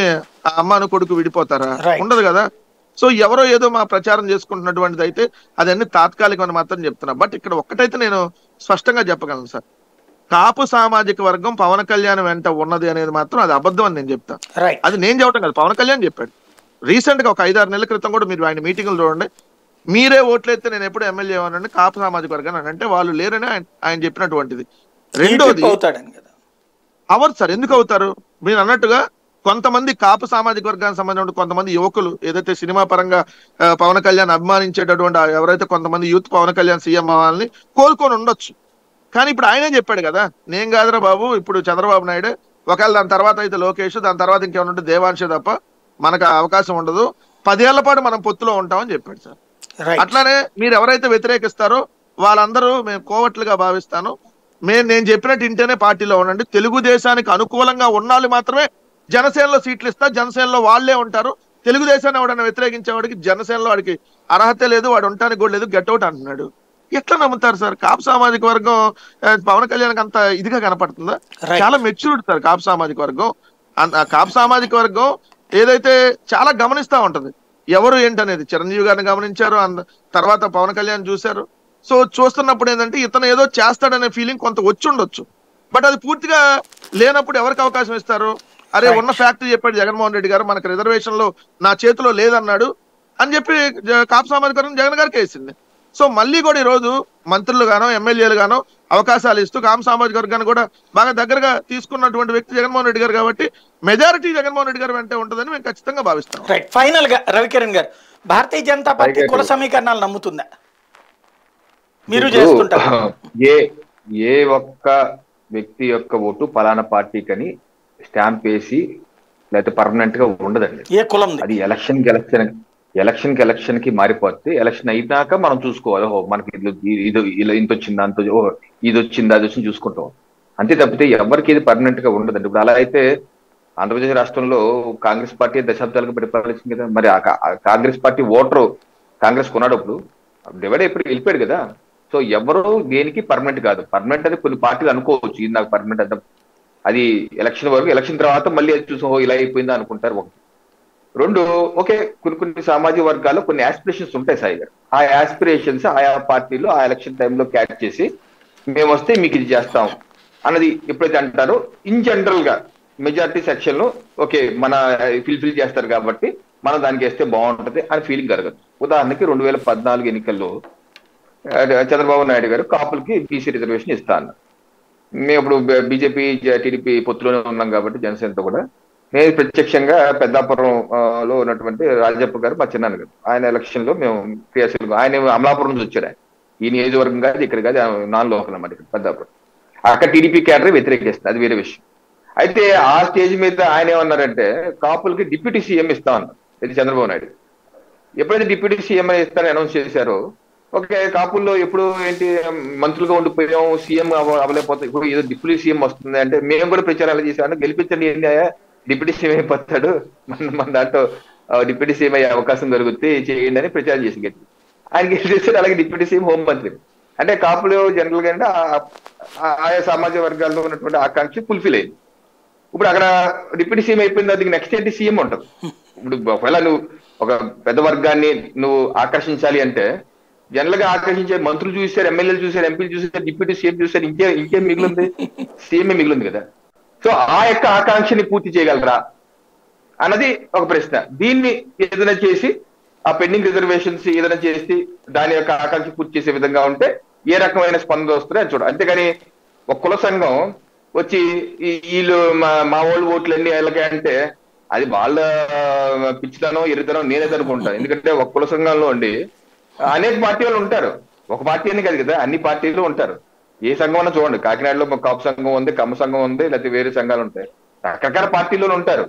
ఆ అమ్మను కొడుకు విడిపోతారా? ఉండదు కదా. సో ఎవరో ఏదో మా ప్రచారం చేసుకుంటున్నటువంటిది అయితే అదన్నీ తాత్కాలికమని మాత్రం చెప్తున్నా. బట్ ఇక్కడ ఒక్కటైతే నేను స్పష్టంగా చెప్పగలను సార్, కాపు సామాజిక వర్గం పవన్ కళ్యాణ్ వెంట ఉన్నది అనేది మాత్రం అది అబద్ధం అని నేను చెప్తా. అది నేను చెప్పడం కాదు, పవన్ కళ్యాణ్ చెప్పాడు. రీసెంట్ గా ఒక 5-6 నెలల క్రితం కూడా మీరు ఆయన మీటింగ్లు చూడండి, మీరే ఓట్లు ఎత్తే నేను ఎప్పుడు ఎమ్మెల్యే అవ్వనండి కాపు సామాజిక వర్గాన్ని అంటే వాళ్ళు లేరని ఆయన చెప్పినటువంటిది. రెండోది అవరు సార్, ఎందుకు అవుతారు? మీరు అన్నట్టుగా కొంతమంది కాపు సామాజిక వర్గానికి సంబంధించిన కొంతమంది యువకులు ఏదైతే సినిమా పరంగా పవన్ కళ్యాణ్ అభిమానించేటటువంటి ఎవరైతే కొంతమంది యూత్ పవన్ కళ్యాణ్ సీఎం అవ్వాలని కోరుకొని ఉండొచ్చు. కానీ ఇప్పుడు ఆయనే చెప్పాడు కదా, నేను కాదురా బాబు, ఇప్పుడు చంద్రబాబు నాయుడు, ఒకవేళ దాని తర్వాత అయితే లోకేష్, దాని తర్వాత ఇంకేమైనా ఉంటే దేవాంశే తప్ప మనకు అవకాశం ఉండదు, 10 ఏళ్ల పాటు మనం పొత్తులో ఉంటామని చెప్పాడు సార్. అట్లానే మీరు ఎవరైతే వ్యతిరేకిస్తారో వాళ్ళందరూ మేము కోవట్లుగా భావిస్తాను. నేను చెప్పినట్టు ఇంటేనే పార్టీలో ఉండండి. తెలుగుదేశానికి అనుకూలంగా ఉన్నాళ్ళు మాత్రమే జనసేనలో సీట్లు ఇస్తా, జనసేనలో వాళ్లే ఉంటారు. తెలుగుదేశాన్ని ఎవడన్నా వ్యతిరేకించేవాడికి జనసేనలో వాడికి అర్హత లేదు, వాడు ఉండటానికి కూడా లేదు, గెట్అవుట్ అంటున్నాడు. ఎట్లా నమ్ముతారు సార్? కాపు సామాజిక వర్గం పవన్ కళ్యాణ్కి అంత ఇదిగా కనపడుతుందా? చాలా మెచ్యూర్డ్ సార్ కాపు సామాజిక వర్గం. కాపు సామాజిక వర్గం ఏదైతే చాలా గమనిస్తా ఉంటది ఎవరు ఏంటనేది. చిరంజీవి గారిని గమనించారు, తర్వాత పవన్ కళ్యాణ్ చూశారు. సో చూస్తున్నప్పుడు ఏంటంటే ఇతను ఏదో చేస్తాడనే ఫీలింగ్ కొంత వచ్చి ఉండొచ్చు. బట్ అది పూర్తిగా లేనప్పుడు ఎవరికి అవకాశం ఇస్తారు? అరే ఉన్న ఫ్యాక్ట్ చెప్పాడు జగన్మోహన్ రెడ్డి గారు, మనకు రిజర్వేషన్ లో నా చేతిలో లేదన్నాడు అని చెప్పి కాపు సామాజిక వర్గం జగన్ గారికి వేసింది. సో మళ్ళీ కూడా ఈ రోజు మంత్రులు గానో ఎమ్మెల్యేలు గానో అవకాశాలు ఇస్తూ కాపు సామాజిక వర్గాన్ని కూడా బాగా దగ్గరగా తీసుకున్నటువంటి వ్యక్తి జగన్మోహన్ రెడ్డి గారు కాబట్టి మెజారిటీ జగన్మోహన్ రెడ్డి గారు వెంటే ఉంటుందని మేము ఖచ్చితంగా భావిస్తాం. రైట్. ఫైనల్ గా రవికిరణ్ గారు, భారతీయ జనతా పార్టీ కుల సమీకరణాలు నమ్ముతుందా? మీరు చేస్తుంటారు. ఏ ఒక్క వ్యక్తి యొక్క ఓటు పలానా పార్టీకి అని స్టాంప్ వేసి లేకపోతే పర్మనెంట్ గా ఉండదండి. ఏ కులం అది ఎలక్షన్ కి మారిపోతే ఎలక్షన్ అయినాక మనం చూసుకోవాలి, ఓహో మనకి ఇది ఇంత వచ్చింది, అంత ఇది వచ్చింది, అది వచ్చింది చూసుకుంటాం. అంతే తప్పితే ఎవరికి ఇది పర్మనెంట్ గా ఉండదండి. ఇప్పుడు అలా అయితే ఆంధ్రప్రదేశ్ రాష్ట్రంలో కాంగ్రెస్ పార్టీ దశాబ్దాలుగా పరిపాలించింది కదా, మరి కాంగ్రెస్ పార్టీ ఓటరు కాంగ్రెస్ కొన్నాడు, అప్పుడు డివైడ్ అయిపోయి వెళ్ళిపోయాడు కదా. సో ఎవరు దేనికి పర్మనెంట్ కాదు. పర్మనెంట్ అని కొన్ని పార్టీలు అనుకోవచ్చు, ఇది నాకు పర్మనెంట్ అంటే అది ఎలక్షన్ వరకు, ఎలక్షన్ తర్వాత మళ్ళీ అది చూసో ఇలా అయిపోయిందా అనుకుంటారు. ఒకటి. రెండు, ఓకే కొన్ని సామాజిక వర్గాల్లో కొన్ని ఆస్పిరేషన్స్ ఉంటాయి సాయి గారు. ఆ ఆస్పిరేషన్స్ ఆయా పార్టీలు ఆ ఎలక్షన్ టైంలో క్యాచ్ చేసి మేము వస్తే మీకు ఇది చేస్తాం అన్నది ఎప్పుడైతే అంటారో, ఇన్ జనరల్ గా మెజారిటీ సెక్షన్ లో ఓకే మన ఫిల్ చేస్తారు కాబట్టి మనం దానికి వేస్తే బాగుంటది అని ఫీలింగ్ కలగదు. ఉదాహరణకి 2014 ఎన్నికల్లో చంద్రబాబు నాయుడు గారు కాపులకి బీసీ రిజర్వేషన్ ఇస్తా అన్నారు. మేము ఇప్పుడు బీజేపీ టీడీపీ పొత్తులోనే ఉన్నాం కాబట్టి జనసేనతో కూడా నేను ప్రత్యక్షంగా పెద్దాపురంలో ఉన్నటువంటి రాజప్ప గారు మా చిన్నాన్న గారు, ఆయన ఎలక్షన్ లో మేము క్రియాశీలంగా, ఆయన అమలాపురం నుంచి వచ్చాడు. ఆయన ఈ నియోజకవర్గం కాదు, ఇక్కడ కాదు, నాన్ లోకల్ అన్నమాట, ఇక్కడ పెద్దాపురం. అక్కడ టీడీపీ క్యాడర్ వ్యతిరేకిస్తుంది, అది వేరే విషయం. అయితే ఆ స్టేజ్ మీద ఆయన ఏమన్నారంటే కాపులకి డిప్యూటీ సీఎం ఇస్తా అన్నారు, ఇది చంద్రబాబు నాయుడు. ఎప్పుడైతే డిప్యూటీ సీఎం ఇస్తారని అనౌన్స్ చేశారో, ఓకే కాపుల్లో ఎప్పుడు ఏంటి మంత్రులుగా ఉండిపోయాం, సీఎం అవ్వలేకపోతే ఇప్పుడు ఏదో డిప్యూటీ సీఎం వస్తుంది అంటే మేము కూడా ప్రచారం ఎలా చేశాను, గెలిపించండి ఏంటి డిప్యూటీ సీఎం అయిపోతాడు, మన దాంట్లో డిప్యూటీ సీఎం అయ్యే అవకాశం దొరుకుతుంది చేయండి అని ప్రచారం చేసి గట్టి ఆయన గెలిచేసాడు. అలాగే డిప్యూటీ సీఎం హోంమంత్రి అంటే కాపులు జనరల్ గా ఆయా సామాజిక వర్గాల్లో ఉన్నటువంటి ఆకాంక్ష ఫుల్ఫిల్ అయింది. ఇప్పుడు అక్కడ డిప్యూటీ సీఎం అయిపోయింది, అది నెక్స్ట్ ఏంటి సీఎం ఉంటుంది. ఇప్పుడు ఒకవేళ నువ్వు ఒక పెద్ద వర్గాన్ని నువ్వు ఆకర్షించాలి అంటే జనరల్ గా ఆకర్షించే మంత్రులు చూసారు, ఎమ్మెల్యేలు చూసారు, ఎంపీలు చూసారు, డిప్యూటీ సీఎం చూసారు, ఇంకేం మిగిలింది, సీఎంఏ మిగిలింది కదా. సో ఆ యొక్క ఆకాంక్షని పూర్తి చేయగలరా అన్నది ఒక ప్రశ్న. దీన్ని ఏదైనా చేసి ఆ పెండింగ్ రిజర్వేషన్స్ ఏదైనా చేసి దాని యొక్క ఆకాంక్ష పూర్తి చేసే విధంగా ఉంటే ఏ రకమైన స్పందన వస్తుందో అని చూడ. అంతేగాని ఒక కుల సంఘం వచ్చి వీళ్ళు మా వాళ్ళు ఓట్లు ఎన్ని వెళ్ళగా అంటే అది వాళ్ళ పిచ్చితనం ఎరుతనం నేనేది అనుకుంటాను. ఎందుకంటే ఒక కుల సంఘంలో ఉండి అనేక పార్టీ వాళ్ళు ఉంటారు, ఒక పార్టీ అని కాదు కదా, అన్ని పార్టీలు ఉంటారు. ఏ సంఘం అన్నా చూడండి, కాకినాడలో కాపు సంఘం ఉంది, కమ్మ సంఘం ఉంది, లేకపోతే వేరే సంఘాలు ఉంటాయి, రకరకాల పార్టీలో ఉంటారు.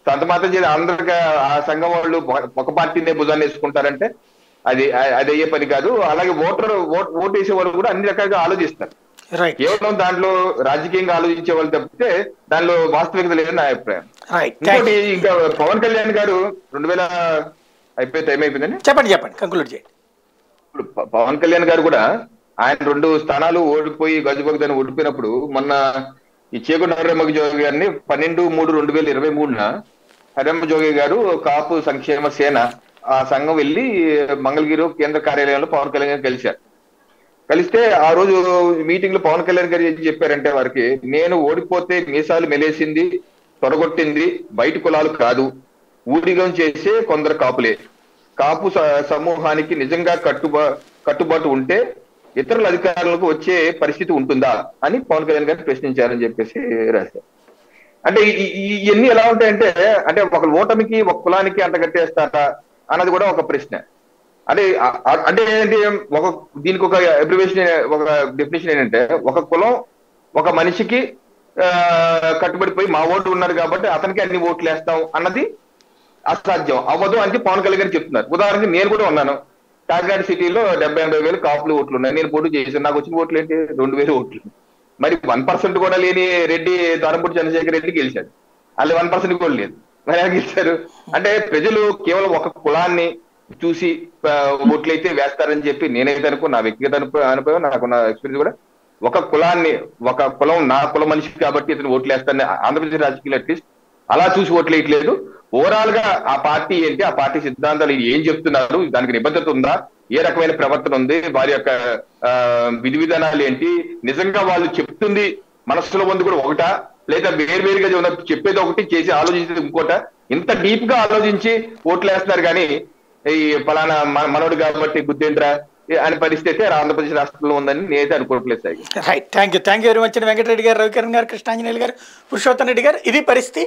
అంత మాత్రం చేసి అందరికీ ఆ సంఘం వాళ్ళు ఒక పార్టీనే భుజాన్ని వేసుకుంటారంటే అది అయ్యే పని కాదు. అలాగే ఓటు వేసే వాళ్ళు కూడా అన్ని రకాలుగా ఆలోచిస్తారు. కేవలం దాంట్లో రాజకీయంగా ఆలోచించే వాళ్ళు తప్పితే దానిలో వాస్తవికత లేదని నా అభిప్రాయం. ఇంకోటి ఇంకా పవన్ కళ్యాణ్ గారు 2000 అయిపోయి టైం అయిపోయిందని చెప్పండి కంక్లూడ్ చేయండి. ఇప్పుడు పవన్ కళ్యాణ్ గారు కూడా ఆయన 2 స్థానాలు ఓడిపోయి గజబగదాన్ని ఓడిపోయినప్పుడు మొన్న ఈ చేగొండ హరిరమ్మ జోగి గారిని 12/3/2023 హరిరమ్మ జోగి గారు కాపు సంక్షేమ సేన ఆ సంఘం వెళ్ళి మంగళగిరి కేంద్ర కార్యాలయంలో పవన్ కళ్యాణ్ గారు కలిశారు. కలిస్తే ఆ రోజు మీటింగ్ లో పవన్ కళ్యాణ్ గారు ఏం చెప్పారంటే వారికి, నేను ఓడిపోతే మీసాలు మెలేసింది తొడగొట్టింది బయట కులాలు కాదు, ఊడిగం చేసే కొందరు కాపులే. కాపు సమూహానికి నిజంగా కట్టుబాటు ఉంటే ఇతరుల అధికారులకు వచ్చే పరిస్థితి ఉంటుందా అని పవన్ కళ్యాణ్ గారిని ప్రశ్నించారని చెప్పేసి రాశారు. అంటే ఇవన్నీ ఎలా ఉంటాయంటే అంటే ఒక ఓటమికి ఒక కులానికి అంటగట్టేస్తారా అన్నది కూడా ఒక ప్రశ్న. అంటే ఏంటి ఒక దీనికి ఒక అబ్రివేషన్ ఒక డెఫినేషన్ ఏంటంటే ఒక కులం ఒక మనిషికి కట్టుబడిపోయి మా ఓటు ఉన్నారు కాబట్టి అతనికి అన్ని ఓట్లు వేస్తాం అన్నది అసాధ్యం అవ్వదు అని పవన్ కళ్యాణ్ గారు చెప్తున్నారు. ఉదాహరణకి నేను కూడా ఉన్నాను, కాకినాడ సిటీలో 70-80 వేలు కాపులు ఓట్లు ఉన్నాయి, నేను పోటీ చేశాను, నాకు వచ్చిన ఓట్లు ఏంటి 2000 ఓట్లు. మరి 1% కూడా లేని రెడ్డి దారంపూడి చంద్రశేఖర్ రెడ్డి గెలిచాడు, వాళ్ళు 1% కూడా లేదు, మరి ఎలా గెలిచారు? అంటే ప్రజలు కేవలం ఒక కులాన్ని చూసి ఓట్లయితే వేస్తారని చెప్పి నేనైతే నా వ్యక్తిగత అనుభవం నాకున్న ఎక్స్పీరియన్స్ కూడా ఒక కులాన్ని ఒక కులం నా కుల మనిషి కాబట్టి ఇతను ఓట్లు వేస్తారని ఆంధ్రప్రదేశ్ రాజకీయాలు అట్లీస్ట్ అలా చూసి ఓట్లు వేయట్లేదు. ఓవరాల్ గా ఆ పార్టీ ఏంటి, ఆ పార్టీ సిద్ధాంతాలు ఏం చెప్తున్నారు, దానికి నిబద్ధత ఉందా, ఏ రకమైన ప్రవర్తన ఉంది, వారి యొక్క విధి విధానాలు ఏంటి, నిజంగా వాళ్ళు చెప్తుంది మనస్సులో ఉంది కూడా ఒకటా లేదా వేరువేరుగా చెప్పేది ఒకటి చేసి ఆలోచించేది ఇంకోట, ఇంత డీప్ గా ఆలోచించి ఓట్లు వేస్తున్నారు కానీ ఈ ఫలానా మనోడు కాబట్టి గుద్దేంద్ర అనే పరిస్థితి ఆంధ్రప్రదేశ్ రాష్ట్రంలో ఉందని నేనైతే అనుకోవట్లేదు. Right, thank you very much Venkatareddy garu, Ravikiran గారు, కృష్ణాంజనేయులు గారు, పురుషోత్తం రెడ్డి గారు. ఇది పరిస్థితి.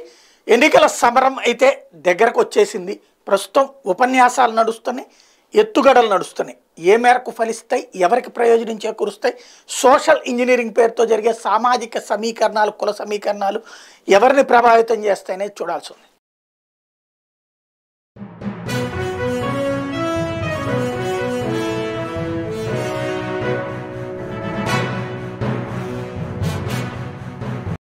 ఎన్నికల సమరం అయితే దగ్గరకు వచ్చేసింది. ప్రస్తుతం ఉపన్యాసాలు నడుస్తున్నాయి, ఎత్తుగడలు నడుస్తున్నాయి. ఏ మేరకు ఫలిస్తాయి, ఎవరికి ప్రయోజనం చేకూరుస్తాయి, సోషల్ ఇంజనీరింగ్ పేరుతో జరిగే సామాజిక సమీకరణాలు, కుల సమీకరణాలు ఎవరిని ప్రభావితం చేస్తాయనేది చూడాల్సి ఉంది.